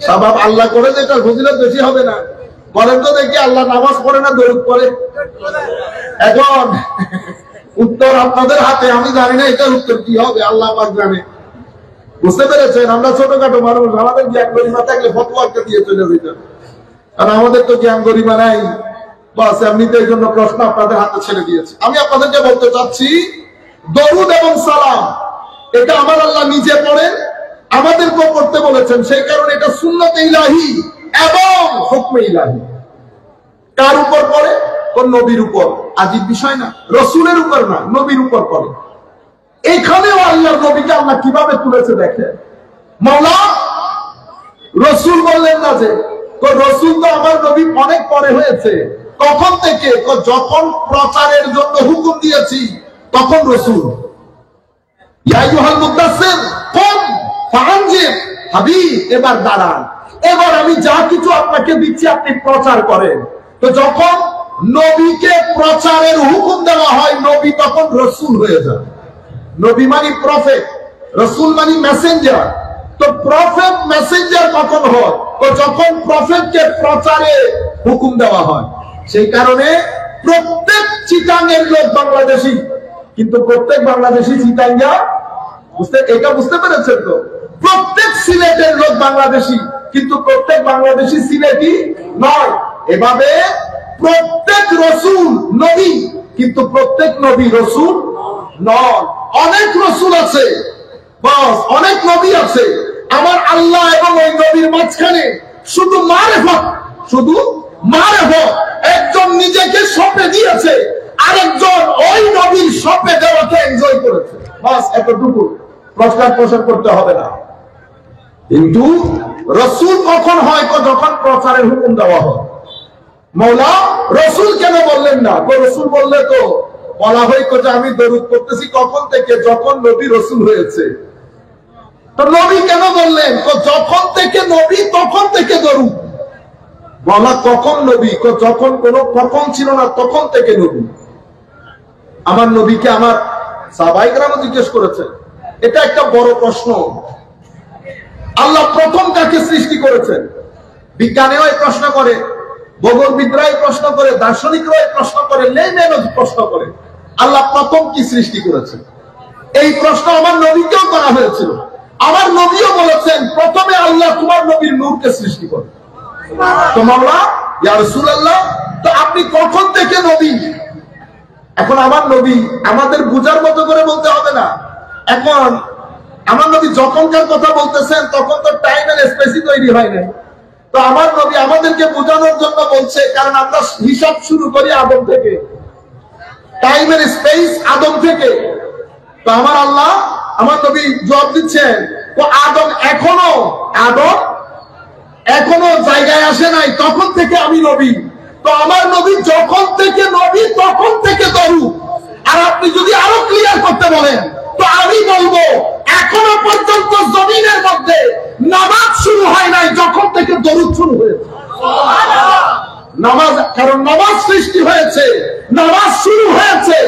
সবাব আল্লাহ করে যেটার ফজিলত বেশি হবে না? বলেন তো দেখি, আল্লাহ নামাজ পড়ে না দরুদ পড়ে? এখন উত্তর আপনাদের হাতে। আমি জানি না এটার উত্তর কি হবে, আল্লাহ পাক জানে। বুঝতে পেরেছেন? আমরা ছোটখাটো মানুষ, আমাদের জ্ঞান গরিমা থাকলে ফতোয়াকে দিয়ে চলে যেতেন, কারণ আমাদের তো জ্ঞান গরিমা নাই। বাস এমনিতে এই জন্য প্রশ্ন আপনাদের হাতে ছেড়ে দিয়েছি। আমি আপনাদেরকে বলতে চাচ্ছি দরুদ এবং সালাম এটা আমার আল্লাহ নিজে পড়েন, আমাদেরকেও পড়তে বলেছেন। সেই কারণে এটা সুন্নতে ইলাহি এবং হুকমে ইলাহি। কার উপর পড়ে? কোন নবীর উপর। আজীব বিষয় না, রসুলের উপর না, নবীর উপর পড়ে। এখানেও আল্লাহর নবীকে আল্লাহ কিভাবে তুলেছে দেখেন। মাওলা রসুল বললেন না যে রসুল তো আমার নবী অনেক পরে হয়েছে। কখন থেকে? যখন প্রচারের জন্য হুকুম দিয়েছি তখন রসুল। ইয়া আইয়ুহাল মুদাসসির কুম ফাআনজির, হাবিব এবার দাঁড়ান, এবার আমি যা কিছু আপনাকে দিচ্ছি আপনি প্রচার করেন। তো যখন নবীকে প্রচারের হুকুম দেওয়া হয়, নবী তখন রসুল হয়ে যায়। নবী মানে প্রফেট, রসুল মানে মেসেঞ্জার। তো প্রফেট মেসেঞ্জার কখন হয়? তো যখন প্রফেটকে প্রচারে হুকুম দেওয়া হয়। সেই কারণে প্রত্যেক চিটাঙ্গের লোক বাংলাদেশি, কিন্তু প্রত্যেক বাংলাদেশি চিটাঙ্গা এটা বুঝতে পেরেছেন তো? প্রত্যেক সিলেটের লোক বাংলাদেশি, কিন্তু প্রত্যেক বাংলাদেশি সিলেটি নয়। এভাবে প্রত্যেক রসুল নবী, কিন্তু প্রত্যেক নবী রসুল নয়। অনেক রসুল আছে, বস অনেক নবী আছে। আমার আল্লাহ এবং ওই নবীর মাঝখানে শুধু মারেফত, শুধু মারেফত। একজন নিজেকে সঁপে দিয়েছে আরেকজন ওই নবীর শপে দেওয়াকে এনজয় করেছে, বাস এতটুকু, প্রচার প্রসার করতে হবে না। কিন্তু রসুল কখন হয়? যখন প্রচারের হুকুম দেওয়া হয়। মৌলা রসুল কেন বললেন না? রসুল বললে তো বলা হইতো যে আমি দরুদ করতেছি কখন থেকে? যখন নবী রসুল হয়েছে। তো নবী কেন বললেন? যখন থেকে নবী তখন থেকে দরুদ বলা। কখন নবী? যখন কোন কখন ছিল না, তখন থেকে নবী। আমার নবীকে আমার সাহাবায়ে কেরাম জিজ্ঞেস করেছেন, এটা একটা বড় প্রশ্ন। আল্লাহ প্রথম কাকে সৃষ্টি করেছেন? বিজ্ঞানীও প্রশ্ন করে, ভূগোলবিদরাই প্রশ্ন করে, দার্শনিকরাই প্রশ্ন করে, লেম্যানও প্রশ্ন করে, আল্লাহ প্রথম কি সৃষ্টি করেছেন? এই প্রশ্ন আমার নবীকেও করা হয়েছিল। আমার নবীও বলেছেন, প্রথমে আল্লাহ তোমার নবীর নূরকে সৃষ্টি করে। তো মাওলা ইয়া রাসূলুল্লাহ, তো আপনি কখন থেকে নবী? এখন আমার নবী আমাদের বুঝার মতো করে বলতে হবে না। এখন আমার নবী যখনকার কথা বলতেছেন, তখন তো টাইম এন্ড স্পেসই তৈরি হয় না। তো আমার নবী আমাদেরকে বোঝানোর জন্য বলছে, কারণ আমরা হিসাব শুরু করি আদম থেকে, টাইম এন্ড স্পেস আদম থেকে। তো আমার আল্লাহ, আমার নবী জবাব দিচ্ছেন, তো আদম এখনো জায়গায় আসে নাই, তখন থেকে আমি নবী। তো আমার নবী যখন থেকে নবী, তখন থেকে দরুদ। আর আপনি যদি আরো ক্লিয়ার করতে বলেন, তো আমি বলবো এখনো পর্যন্ত জমিনের মধ্যে নামাজ শুরু হয় নাই যখন থেকে দরুদ শুরু হয়েছে। নামাজ, কারণ নামাজ সৃষ্টি হয়েছে, নামাজ শুরু হয়েছে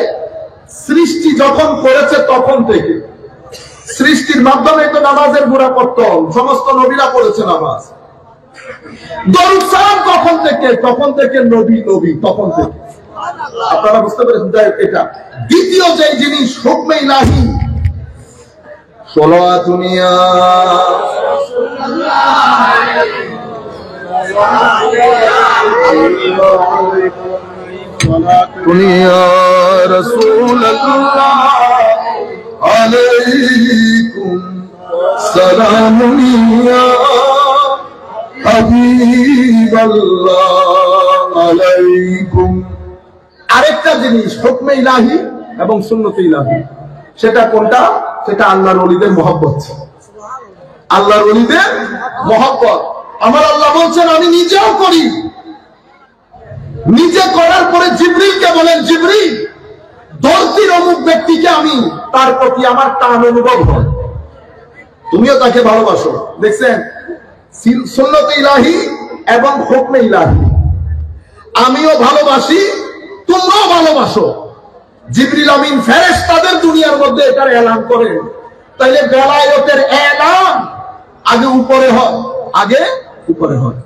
সৃষ্টি যখন করেছে তখন থেকে। সৃষ্টির মাধ্যমে তো নামাজের গোড়াপত্তন, সমস্ত নবীরা পড়েছে নামাজ। দরুদ সালাম কখন থেকে? তখন থেকে নবী, তখন থেকে। আপনারা বুঝতে পেরেছেন? এটা দ্বিতীয় যে জিনিস, হুকমে ইলাহি। সালাতুন ইয়া রাসূলুল্লাহ আলাইকুম সালামুন ইয়া হাবিবাল্লাহ আলাইকুম। আরেকটা জিনিস হুকমে ইলাহি এবং সুন্নতে ইলাহি, সেটা কোনটা? সেটা আল্লাহর ওলিদের মহব্বত। আল্লাহর ওলিদের মহব্বত। আমার আল্লাহ বলছেন, আমি নিজেও করি। নিজে করার পরে জিবরিলকে বলেন, জিবরিল ধরতির অমুক ব্যক্তিকে আমি, তার প্রতি আমার টান অনুভব হয়, তুমিও তাকে ভালোবাসো। দেখছেন, সুন্নতে ইলাহি এবং হুকমে ইলাহি। আমিও ভালোবাসি, তোমরাও ভালোবাসো। জিবরিল আমিন ফেরেশতাদের দুনিয়ার মধ্যে এটার এলান করেন। তাইলে বেলায়েতের এলান আগে উপরে হয়,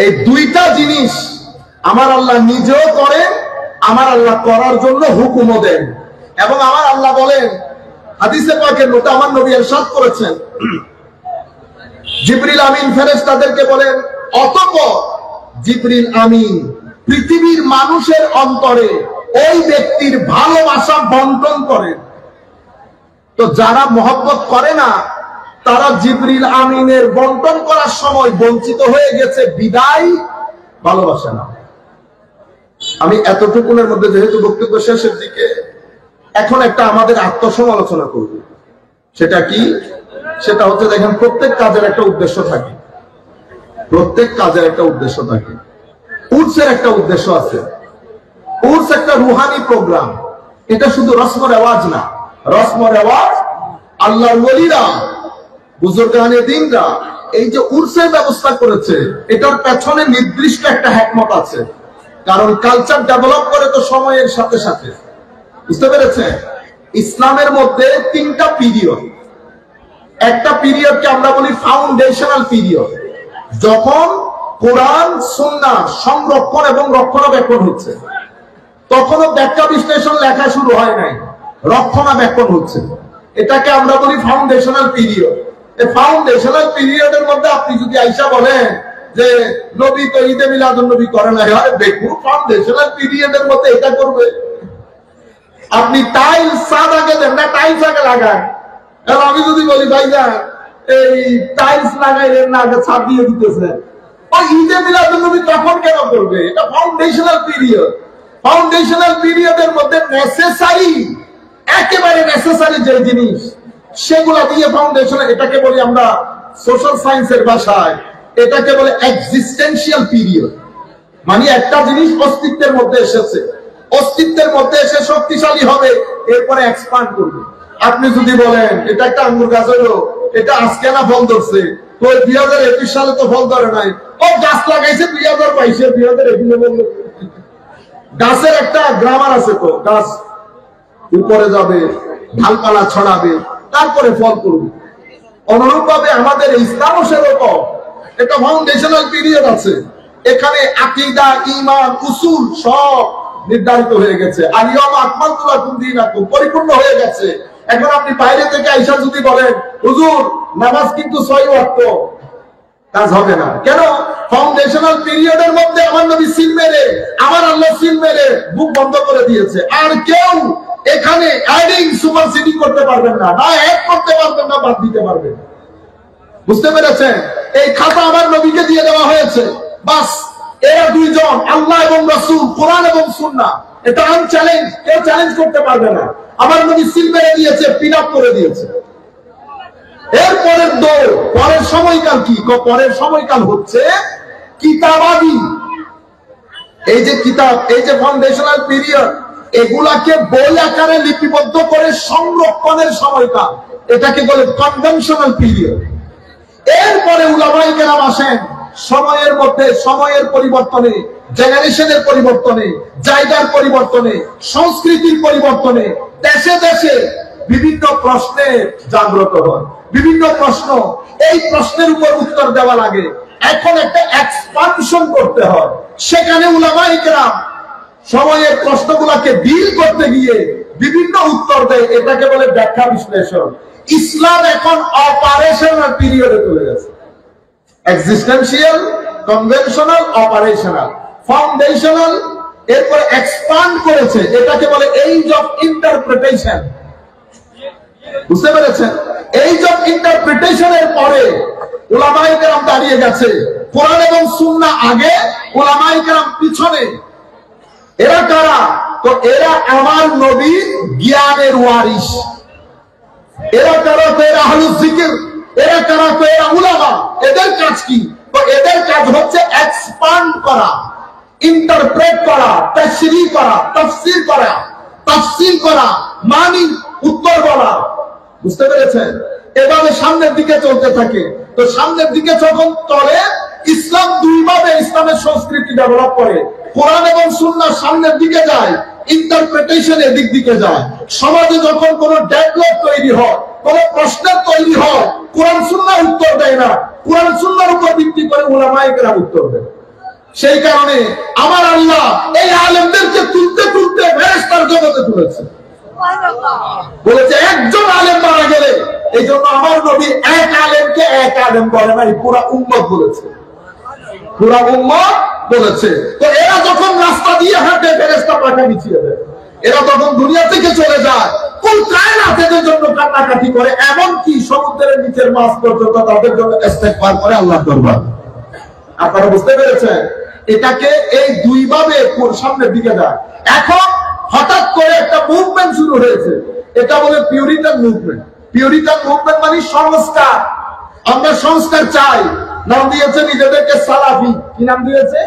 এই দুইটা জিনিস আমার আল্লাহ নিজেও করেন, আমার আল্লাহ করার জন্য হুকুমও দেন। এবং আমার আল্লাহ বলেন, হাদিসে পাকের মধ্যে আমার নবী ইরশাদ করেছেন, জিবরিল আমিন ফেরেশতাদেরকে বলেন, অতঃপর জিবরিল আমিন পৃথিবীর মানুষের অন্তরে ওই ব্যক্তির ভালোবাসা বন্টন করেন। তো যারা মহব্বত করে না, তারা জিবরিল আমিনের বন্টন করার সময় বঞ্চিত হয়ে গেছে, বিদায় ভালোবাসে না। আমি এতটুকুনের মধ্যে, যেহেতু বক্তব্য শেষের দিকে, এখন একটা আমাদের আত্মসমালোচনা করব। সেটা কি? সেটা হচ্ছে, দেখেন, প্রত্যেক কাজের একটা উদ্দেশ্য থাকে, উর্সের একটা উদ্দেশ্য আছে। উর্স একটা রুহানি প্রোগ্রাম। এটা শুধু রসম রেওয়াজ না। রসম রেওয়াজ, আল্লাহর ওলিরা, বুজুর্গানে দ্বীনরা এই যে উর্সের ব্যবস্থা করেছে, এটার পেছনে নির্দিষ্ট একটা হিকমত আছে। কারণ কালচার ডেভেলপ করে তো সময়ের সাথে সাথে, বুঝতে পেরেছে? ইসলামের মধ্যে তিনটা পিরিয়ড। একটা পিরিয়ডকে আমরা বলি ফাউন্ডেশনাল পিরিয়ড, যখন কোরআন সুন্নাহ সংরক্ষণ এবং রক্ষণাবেক্ষণ হচ্ছে। তখনও ব্যাখ্যা বিশ্লেষণ লেখা শুরু হয় নাই, রক্ষণাবেক্ষণ হচ্ছে। এটাকে আমরা বলি ফাউন্ডেশনাল পিরিয়ড। এই ফাউন্ডেশনাল পিরিয়ডের মধ্যে আপনি যদি আইসা বলেন যে নবী তো ঈদে মিলাদুন নবী করে না, দেখুন ফাউন্ডেশনাল পিরিয়ডের মধ্যে এটা করবে। আপনি টাইলস ছাদ আগে দেন না, টাইলস আগে লাগান। এবং আমি যদি বলি, ভাইজান এই টাইলস লাগাইলেন না, আগে ছাদ দিয়ে দিতেছে, ওই ঈদে মিলাদুন নবী তখন কেন করবে? এটা ফাউন্ডেশনাল পিরিয়ড। ফাউন্ডেশনাল পিরিয়ডের মধ্যে নেসেসারি, একেবারে নেসেসারি যে জিনিস সেগুলা দিয়ে ফাউন্ডেশন, এটাকে বলি আমরা সোশ্যাল সায়েন্সের ভাষায় এটাকে বলে এক্সিস্টেন্সিয়াল পিরিয়ড। মানে একটা জিনিস অস্তিত্বের মধ্যে এসেছে, অস্তিত্বের মধ্যে এসে শক্তিশালী হবে, এরপরে এক্সপান্ড করবে। আপনি যদি বলেন এটা একটা আঙ্গুর গাছ হলো, এটা আজকে না ফল ধরছে, তো 2021 সালে তো ফল ধরে নাই, ও গাছ লাগাইছে 2022-এ, 2021-এ বললো। গাছের একটা গ্রামার আছে, তো গাছ উপরে যাবে, ঢালপালা ছড়াবে, তারপরে ফল করবে। অনুরূপ ভাবে আমাদের ইসলামও সেরকম, একটা ফাউন্ডেশনাল পিরিয়ড আছে, এখানে আকীদা, ঈমান, উসুল সব নির্ধারিত হয়ে গেছে। আল-ইয়াওমা আকমালতু লাকুম দীনাকুম পরিপূর্ণ হয়ে গেছে। এখন আপনি বাইরে থেকে আইসা যদি বলেন হুজুর নামাজ কিন্তু 6 ওয়াক্ত, কাজ হবে না। কেন? ফাউন্ডেশনাল পিরিয়ডের মধ্যে আমার নবী সিল মেরে, আমার আল্লাহ সিল মেরে বুক বন্ধ করে দিয়েছে। আর কেউ এখানে অ্যাডিং সুপারসিডি করতে পারবেন না, না অ্যাড করতে পারবেন না, বাদ দিতে পারবেন। বুঝতে পেরেছেন? এই খাতা আমার নবীকে দিয়ে দেওয়া হয়েছে, বাস। এরা দুইজন, আল্লাহ এবং রাসূল, কোরআন এবং সুন্নাহ, এটা আনচ্যালেঞ্জ, কেউ চ্যালেঞ্জ করতে পারবে না। আমার নবী সিল মেরে দিয়েছে, পিন আপ করে দিয়েছে। এরপরের দৌড়, পরের সময়কাল কি? পরের সময়কাল হচ্ছে কিতাবাদি। এই যে কিতাব, এই যে ফাউন্ডেশনাল পিরিয়ড, এগুলাকে বই আকারে লিপিবদ্ধ করে সংরক্ষণের সময়কাল, এটাকে বলে কনভেনশনাল পিরিয়ড। এরপরে উলামায়ে কেরাম আসেন, সময়ের মধ্যে, সময়ের পরিবর্তনে, জেনারেশনের পরিবর্তনে, জায়গার পরিবর্তনে, সংস্কৃতির পরিবর্তনে, দেশে দেশে বিভিন্ন প্রশ্নে জাগ্রত হয়, বিভিন্ন প্রশ্ন, এই প্রশ্নের উপর উত্তর দেওয়া লাগে। এখন একটা এক্সপানশন করতে হয়, সেখানে উলামায়ে কেরাম সময়ের প্রশ্নগুলোকে ডিল করতে গিয়ে বিভিন্ন উত্তর দেয়, এটাকে বলে ব্যাখ্যা বিশ্লেষণ। ইসলাম এখন অপারেশনাল পিরিয়ডে চলে গেছে। এক্সিস্টেন্সিয়াল, কনভেনশনাল, অপারেশনাল, ফাউন্ডেশনাল, এরপরে এক্সপান্ড করেছে, এটাকে বলে এইজ অফ ইন্টারপ্রিটেশন। বুঝতে পেরেছেন? এইজ অফ ইন্টারপ্রিটেশনের পরে উলামায়ে কেরাম দাঁড়িয়ে গেছে, কোরআন এবং সুন্নাহ আগে, উলামায়ে কেরাম পিছনে। এরা কারা? তো এরা আমার নবীর জ্ঞানের ওয়ারিস। এরা কারা? তো এরা আহলুজ জিকির। এরা কারা? তো এরা উলামা। এদের কাজ কি? তো এদের কাজ হচ্ছে এক্সপান্ড করা, ইন্টারপ্রেট করা, তাশরীহ করা, তাফসীর করা, তাফসীর করা, মানি উত্তর বলা। বুঝতে পেরেছেন? এভাবে সামনের দিকে চলতে থাকে। তো সামনের দিকে যখন চলে, ইসলাম দুইভাবে ইসলামের সংস্কৃতি ডেভেলপ করে। কোরআন এবং সুন্নাহ সামনের দিকে যায়, ইন্টারপ্রিটেশনের দিক দিকে যায়। সমাজে যখন কোনো ডেভেলপ তৈরি হয়, কোন প্রশ্নের তৈরি হয়, কোরআন সুন্নাহ উত্তর দেয় না, কোরআন সুন্নাহর উপর ভিত্তি করে উলামায়ে কেরাম উত্তর দেয়। সেই কারণে আমার আল্লাহ এই আলেমদেরকে তুলতে তুলতে ফেরেশতার জগতে তুলেছে। বলেছে একজন আলেম মারা গেলে, এই জন্য আমার নবী এক আলেমকে এক আলেম বলে নাই, পুরা উম্মত বলেছে, পুরা উম্মত বলেছে। তো এরা যখন রাস্তা দিয়ে হাঁটে, ফেরেশতা পাখা বিছিয়ে দেয়। এরা তখন দুনিয়া থেকে চলে যায়, কুল কায়নাতের জন্য কান্নাকাটি করে, এমনকি সমুদ্রের নিচের মাছ পর্যন্ত তাদের জন্য ইস্তেগফার করে আল্লাহর দরবারে। আপনারা বুঝতে পেরেছেন? এটাকে এই দুইভাবে সামনের দিকে যায়। এখন হঠাৎ করে একটা মুভমেন্ট শুরু হয়েছে, এটা বলে পিউরিটান মুভমেন্ট। পিউরিটান মুভমেন্ট মানে সংস্কার। আমরা সংস্কার চাই, নাম দিয়েছে নিজেদেরকে সালাফি। কি নাম দিয়েছে?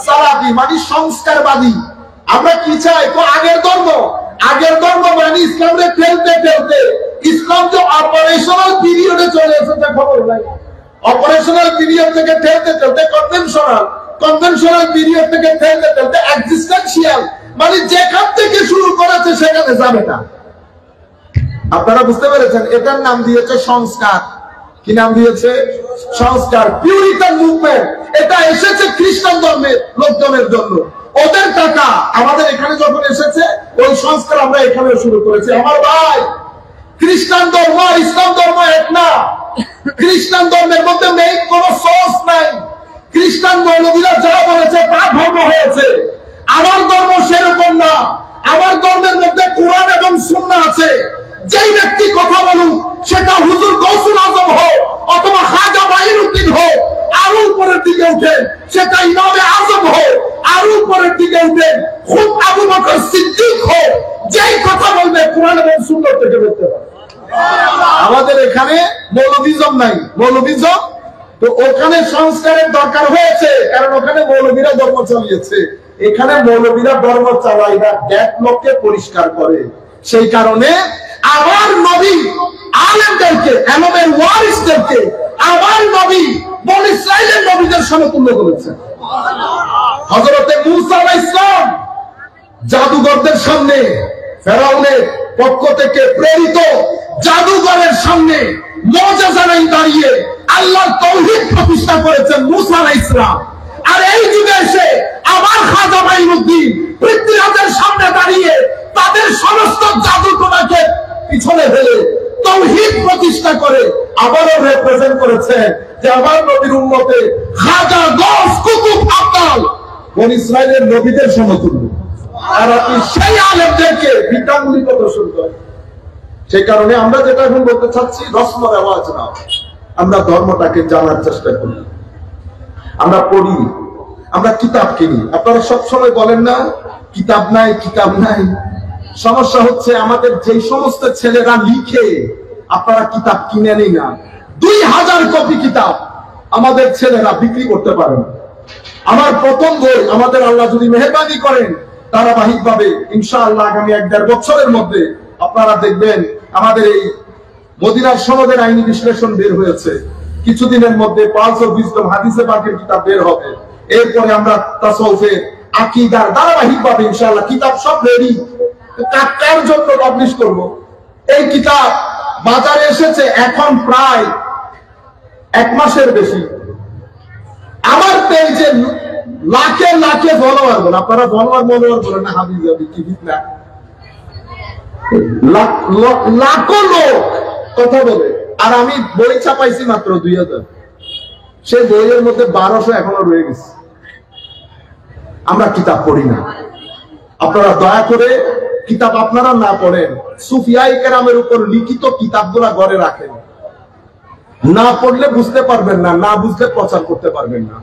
সালাফি, মানে সংস্কারবাদী। আমরা কি চাই? তো আগের ধর্ম, আগের ধর্ম মানে ইসলামকে ফেলতে ফেলতে ইসলাম যে অপারেশনাল পিরিয়ডে চলে এসেছে খবর নাই। অপারেশনাল পিরিয়ড থেকে ফেলতে ফেলতে কনভেনশনাল, কনভেনশনাল পিরিয়ড থেকে ফেলতে ফেলতে এক্সিস্টেন্সিয়াল, মানে যেখান থেকে শুরু করেছে সেখানে যাবে না। আপনারা বুঝতে পেরেছেন? এটার নাম দিয়েছে সংস্কার। কি নাম দিয়েছে? সংস্কার। পিউরিটান মুভমেন্ট, এটা এসেছে খ্রিস্টান ধর্মের লোকজনের জন্য। ওদের টাকা আমাদের এখানে যখন এসেছে, ওই সংস্কার আমরা এখানে শুরু করেছি। আমার ভাই, খ্রিস্টান ধর্ম ইসলাম ধর্ম এক না। খ্রিস্টান ধর্মের মধ্যে মেইন কোন সোর্স নাই। খ্রিস্টান মৌলবীরা যা বলেছে তা ধর্ম হয়েছে। আমার ধর্ম সেরকম না। আমার ধর্মের মধ্যে কোরআন এবং সুন্নাহ আছে। যেই ব্যক্তি কথা বলুক, সেটা হুজুর গৌসুল আজম হোক অথবা খাজা মাইনুদ্দিন হোক, আরো উপরের দিকে উঠে সেটা ইমামে আজম হোক আরো উপরের দিকে উঠে খুব আবু বকর সিদ্দিক হোক, যেই কথা বলবে কোরআন এবং সুন্নাহ থেকে বলতে হবে। আমাদের এখানে মৌলভিজম নাই, মৌলভিজম তো ওখানে সংস্কারের দরকার হয়েছে, কারণ ওখানে মৌলভীরা ধর্ম চালিয়েছে। এখানে মৌলভীরা ধর্ম চালায় না, গ্যাপ লোককে পরিষ্কার করে। সেই কারণে আমার নবী আলেমদেরকে, এমামের ওয়ারিসদেরকে আমার নবী বনী ইসরাইলের নবীদের সমতুল্য করেছেন। হযরতে মূসা আলাইহিস সালাম জাদুঘরদের সামনে, ফেরাউনের পক্ষ থেকে প্রেরিত জাদুঘরের সামনে মুজিজা নাই দাঁড়িয়ে আল্লাহর তাওহীদ প্রতিষ্ঠা করেছেন মূসা আলাইহিস সালাম। আর এই যুগে এসে আমার খাজা মাইনুদ্দিন পৃথ্বীরাজের সামনে দাঁড়িয়ে তাদের সমস্ত জাদুটোনাকে পিছনে ফেলে তাওহীদ প্রতিষ্ঠা করে আবারও রিপ্রেজেন্ট করেছেন যে আমার নবীর উম্মতে খাজা গৌস কুতুব আব্দাল বনী ইসরাইলের নবীদের সমতুল্য। আর আপনি সেই আলেমদেরকে বিটাঙ্গুলি প্রদর্শন করেন। সেই কারণে আমরা যেটা এখন বলতে চাচ্ছি, রসম রেওয়াজ না, আমরা ধর্মটাকে জানার চেষ্টা করি, আমরা পড়ি, আমরা কিতাব কিনি। আপনারা সবসময় বলেন না কিতাব নাই, কিতাব নাই। সমস্যা হচ্ছে আমাদের যেই সমস্ত ছেলেরা লিখে, আপনারা কিতাব কিনেনই না। 2000 কপি কিতাব আমাদের ছেলেরা বিক্রি করতে পারেন। আমার প্রথম বই, আমাদের আল্লাহ যদি মেহেরবানি করেন ধারাবাহিকভাবে ইনশাআল্লাহ আগামী 1-1.5 বছরের মধ্যে আপনারা দেখবেন আমাদের এই মদিনার সনদের আইনি বিশ্লেষণ বের হয়েছে। কিছুদিনের মধ্যে পালস অফ উইজডম হাদিসে পাকের কিতাব বের হবে। এরপরে আমরা তাসাউফের, আকীদার ধারাবাহিকভাবে ইনশাআল্লাহ কিতাব সব রেডি। কার জন্য পাবলিশ করব? এই কিতাব বাজারে এসেছে এখন প্রায় 1 মাসের বেশি। আমার পেজে লাখে লাখে ফলোয়ার বলেন, আপনারা ফলোয়ার বলেন না, হাবি যাবি কি না, লাখো লোক কথা বলে। আর আমি বই ছাপাইছি মাত্র 2000, সেই বইয়ের মধ্যে 1200 এখনো রয়ে গেছে। আমরা কিতাব পড়ি না। আপনারা দয়া করে কিতাব আপনারা না পড়েন, সুফিয়ায়ে কেরামের উপর লিখিত কিতাবগুলা ঘরে রাখেন। না পড়লে বুঝতে পারবেন না, না বুঝলে প্রচার করতে পারবেন না।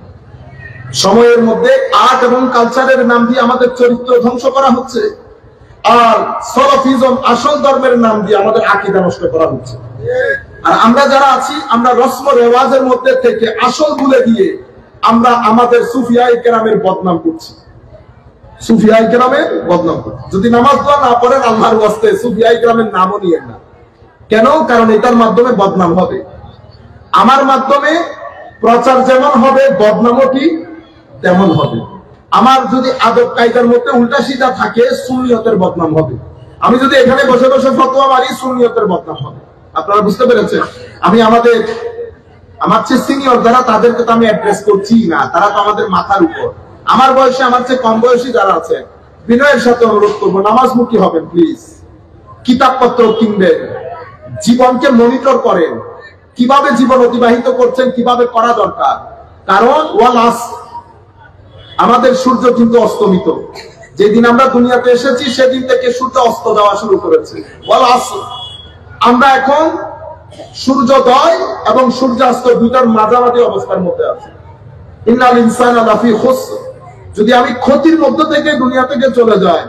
সময়ের মধ্যে আর্ট এবং কালচারের নাম দিয়ে আমাদের চরিত্র ধ্বংস করা হচ্ছে, আর সলফিজম আসল ধর্মের নাম দিয়ে আমাদের আকীদা নষ্ট করা হচ্ছে। আর আমরা যারা আছি, আমরা রসম রেওয়াজের মধ্যে থেকে আসল ভুলে গিয়ে আমরা আমাদের সুফিয়ায়ে কেরামের বদনাম করছি। সুফিয়ায়ে কেরামের বদনাম করছি। যদি নামাজ দোয়া না পড়েন আল্লাহর ওয়াস্তে সুফিয়ায়ে কেরামের নামও নিয়েন না। কেন? কারণ এটার মাধ্যমে বদনাম হবে। আমার মাধ্যমে প্রচার যেমন হবে, বদনামও ঠিক তেমন হবে। আমার যদি আদব কায়দার মধ্যে উল্টা সিধা থাকে, সুন্নিয়তের বদনাম হবে। আমি যদি এখানে বসে বসে ফতোয়া মারি, সুন্নিয়তের বদনাম হবে। আপনারা বুঝতে পেরেছেন? আমি আমার চেয়ে সিনিয়র যারা, তাদেরকে তো আমি অ্যাড্রেস করছি না, তারা তো আমাদের মাথার উপর। আমার বয়সে আমার চেয়ে কম বয়সী যারা আছে, বিনয়ের সাথে অনুরোধ করবো নামাজমুখী হবেন প্লিজ। কিতাবপত্র কিনবেন, জীবনকে মনিটর করেন, কিভাবে জীবন অতিবাহিত করছেন, কিভাবে করা দরকার। কারণ আমাদের সূর্য কিন্তু অস্তমিত। যেদিন আমরা দুনিয়াতে এসেছি সেদিন থেকে সূর্য অস্ত যাওয়া শুরু করেছে। আমরা এখন সূর্যোদয় এবং সূর্যাস্ত দুইটার মাঝামাঝি অবস্থার মধ্যে আছি। ইন্নাল ইনসানা লাফি খুসর। যদি আমি ক্ষতির মধ্য থেকে দুনিয়া থেকে চলে যাই,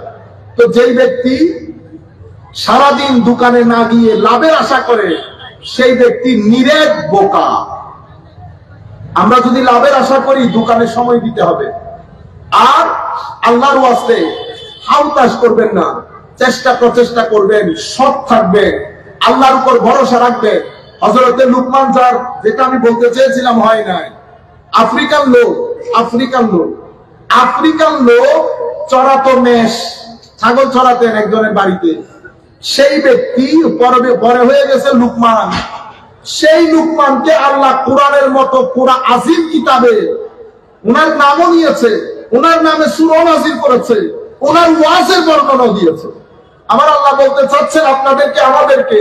তো যেই ব্যক্তি সারাদিন দোকানে না গিয়ে লাভের আশা করে, সেই ব্যক্তি নিরেট বোকা। আমরা যদি লাভের আশা করি, দোকানে সময় দিতে হবে। আর আল্লাহর ওয়াস্তে হাউতাশ করবেন না, চেষ্টা প্রচেষ্টা করবেন, সৎ থাকবেন, আল্লাহর উপর ভরসা রাখবেন। হযরতে লুকমান, যার যেটা আমি বলতে চেয়েছিলাম হয় নাই, আফ্রিকান লোক চড়াতো মেষ, ছাগল চড়াতেন একজনের বাড়িতে। সেই ব্যক্তি পরে হয়ে গেছে লুকমান। সেই লুকমানকে আল্লাহ কোরআনের মতো পুরা আজিম কিতাবে ওনার নামও নিয়েছে, ওনার নামে সূরা নাযিল করেছে, ওনার ওয়াজের বর্ণনা দিয়েছে। আমার আল্লাহ বলতে চাচ্ছেন আপনাদেরকে, আমাদেরকে,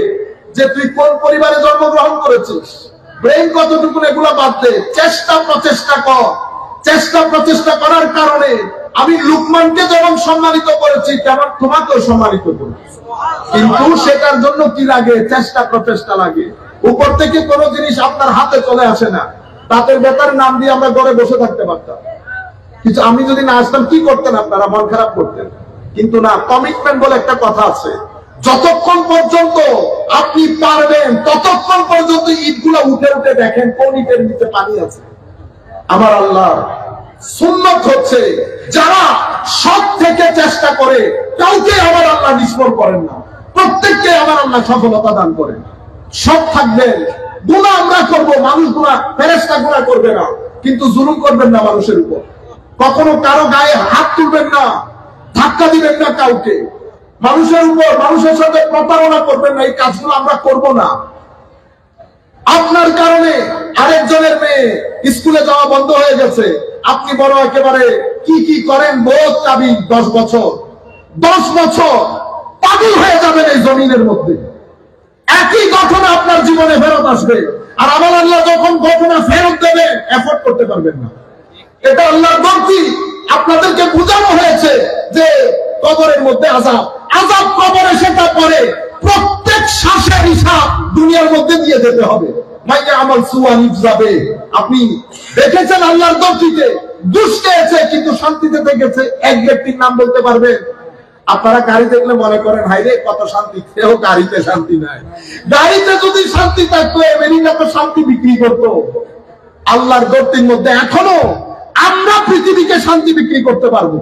যে তুই কোন পরিবারে জন্মগ্রহণ করেছিস, ব্রেন কতটুকু, এগুলা বাদ দে, চেষ্টা প্রচেষ্টা কর। চেষ্টা প্রচেষ্টা করার কারণে আমি লুকমানকে যেমন সম্মানিত করেছি, তেমন তোমাকেও সম্মানিত করেছি। কিন্তু সেটার জন্য কি লাগে? চেষ্টা প্রচেষ্টা লাগে। উপর থেকে কোনো জিনিস আপনার হাতে চলে আসে না। তাদের বেতার নাম দিয়ে আমরা ঘরে বসে থাকতে পারতাম। কিন্তু আমি যদি না আসতাম কি করতেন আপনারা? মন খারাপ করতেন। কিন্তু না, কমিটমেন্ট বলে একটা কথা আছে, যতক্ষণ পর্যন্ত আপনি পারবেন ততক্ষণ পর্যন্ত ইটগুলো উঠে উঠে দেখেন কোন ইটের নিচে পানি আছে। আমার আল্লাহ সুন্নত হচ্ছে যারা সব থেকে চেষ্টা করে কাউকে আমার আল্লাহ নিষ্ফল করেন না, প্রত্যেককে আমার আল্লাহ সফলতা দান করেন। সব থাকবেন, গুনাহ আমরা করব, মানুষ গুনাহ, ফেরেশতা গুনাহ করবে না, কিন্তু জুলুম করবেন না মানুষের উপর। কখনো কারো গায়ে হাত তুলবেন না, ধাক্কা দিবেন না কাউকে, মানুষের উপর, মানুষের সাথে প্রতারণা করবেন না, এই কাজগুলো আমরা করব না। আপনার কারণে আরেকজনের মেয়ে স্কুলে যাওয়া বন্ধ হয়ে গেছে, আপনি বড় একেবারে কি কি করেন, বহুত চাবি, 10 বছর পাগল হয়ে যাবেন এই জমিনের মধ্যে। একই ঘটনা আপনার জীবনে ফেরত আসবে, আর আমার আল্লাহ যখন ঘটনা ফেরত দেবে এফোর্ড করতে পারবেন না। এটা আল্লাহর গলতি। আপনাদেরকে বোঝানো হয়েছে যে কবরের মধ্যে আযাব, আযাব কবরে সেটা পরে, প্রত্যেক শ্বাসের হিসাব দুনিয়ার মধ্যে দিয়ে যেতে হবে। মাইয়া আমল সুয়ানিফ যাবে। আপনি দেখেছেন আল্লাহর গলতিতে দুষ্ট হয়েছে কিন্তু শান্তিতে থেকেছে, এক ব্যক্তির নাম বলতে পারবেন? আপনারা গাড়ি দেখলে মনে করেন হাই রে কত শান্তি, কেউ গাড়িতে শান্তি নাই। গাড়িতে যদি শান্তি থাকতো আমেরিকা তো শান্তি বিক্রি করতো। আল্লাহর গলতির মধ্যে এখনো আমরা পৃথিবীকে শান্তি বিক্রি করতে পারবো।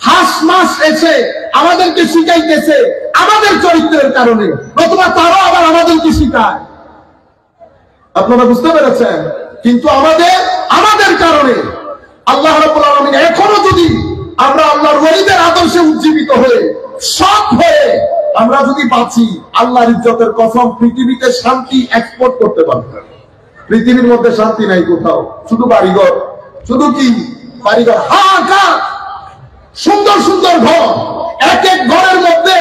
হাস মাস এসে আমাদেরকে শিখাইতেছে আমাদের চরিত্রের কারণে, অথবা তারাও আবার আমাদেরকে শিখায়। আপনারা বুঝতে পেরেছেন? কিন্তু আমাদের কারণে আল্লাহ রাব্বুল আলামিন এখনো যদি আমরা আল্লাহর ওলিদের আদর্শে উজ্জীবিত হয়ে সৎ হয়ে আমরা যদি বাঁচি, আল্লাহর ইজ্জতের কসম পৃথিবীতে শান্তি এক্সপোর্ট করতে পারবো। পৃথিবীর মধ্যে শান্তি নাই কোথাও, শুধু বাড়িঘর, শুধু কি বাড়িঘর, হাহাকার, সুন্দর সুন্দর ঘর, এক এক ঘরের মধ্যে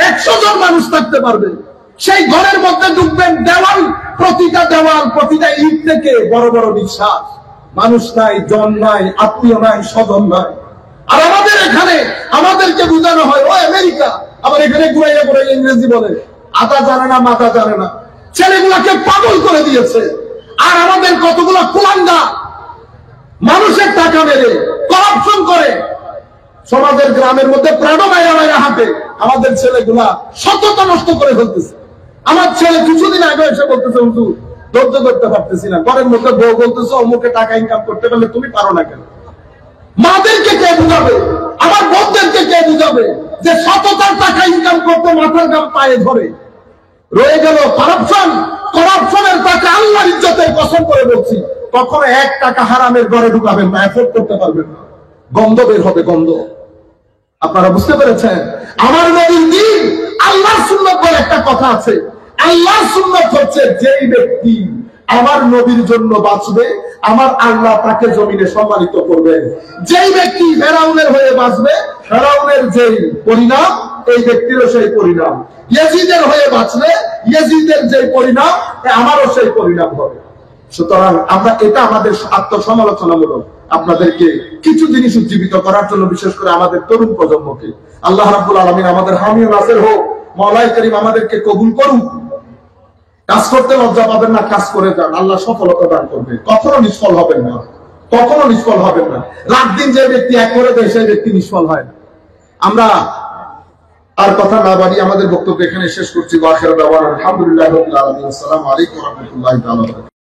100 জন মানুষ থাকতে পারবে। সেই ঘরের মধ্যে ঢুকবেন, দেওয়াল, প্রতিটা দেওয়াল, প্রতিটা ইট থেকে বড় বড় নিঃশ্বাস, মানুষ নাই, জন নাই, আত্মীয় নাই, স্বজন নাই। আর আমাদের এখানে আমাদেরকে বোঝানো হয় ও আমেরিকা, আবার এখানে ঘুরাইয়া ঘুরাইয়া ইংরেজি বলে, আদা জানে না মাথা জানে না, ছেলেগুলাকে পাগল করে দিয়েছে। আর আমাদের কতগুলো কুলাঙ্গা মানুষের টাকা মেরে করাপশন করে সমাজের গ্রামের মধ্যে প্রাণ মাইরা মাইরা হাঁটে, আমাদের ছেলেগুলা সততা নষ্ট করে ফেলতেছে। আমার ছেলে কিছুদিন আগে এসে বলতেছে হুজুর ধৈর্য ধরতে পারতেছি না, ঘরের মধ্যে বউ বলতেছে অমুকে টাকা ইনকাম করতে পারলে তুমি পারো না কেন? মাদেরকে কে বুঝাবে, আমার বোনদেরকে কে বুঝাবে যে সততার টাকা ইনকাম করতে মাথার ঘাম পায়ে ধরে? রয়ে গেল কারাপশন। কারাপশনের টাকা আল্লাহর ইজ্জতের কসম করে বলছি, কখনো 1 টাকা হারামের ঘরে ঢুকাবেন না, এফোর্ড করতে পারবেন না, গন্ধ বের হবে, গন্ধ। আপনারা বুঝতে পেরেছেন? আমার নবীর দ্বীন, আল্লাহর সুন্নাত বলে একটা কথা আছে। আল্লাহর সুন্নাত হচ্ছে যেই ব্যক্তি আমার নবীর জন্য বাঁচবে, আমার আল্লাহ তাকে জমিনে সম্মানিত করবেন। যেই ব্যক্তি ফেরাউনের হয়ে বাঁচবে, ফেরাউনের যেই পরিণাম এই ব্যক্তিরও সেই পরিণাম। ইয়াজিদের হয়ে বাঁচলে ইয়াজিদের যেই পরিণাম আমারও সেই পরিণাম হবে। সুতরাং আমরা এটা আমাদের আত্মসমালোচনামূলক আপনাদেরকে কিছু জিনিস উজ্জীবিত করার জন্য, বিশেষ করে আমাদের তরুণ প্রজন্মকে আল্লাহ রাব্বুল আলামিন আমাদের হামি ও নাসির হোক। মাওলাই করিম আমাদেরকে কবুল করুন। কাজ করতে লজ্জা পাবেন না, কাজ করে যান, আল্লাহ সফলতা দান করবে। কখনো নিষ্ফল হবেন না, কখনো নিষ্ফল হবেন না। রাত দিন যে ব্যক্তি এক করে দেয় সেই ব্যক্তি নিষ্ফল হয় না। আমরা আর কথা না বাড়িয়ে আমাদের বক্তব্য এখানে শেষ করছি। আলহামদুলিল্লাহ রাব্বিল আলামিন। আসসালামু আলাইকুম ওয়া রাহমাতুল্লাহি ওয়া বারাকাতুহু।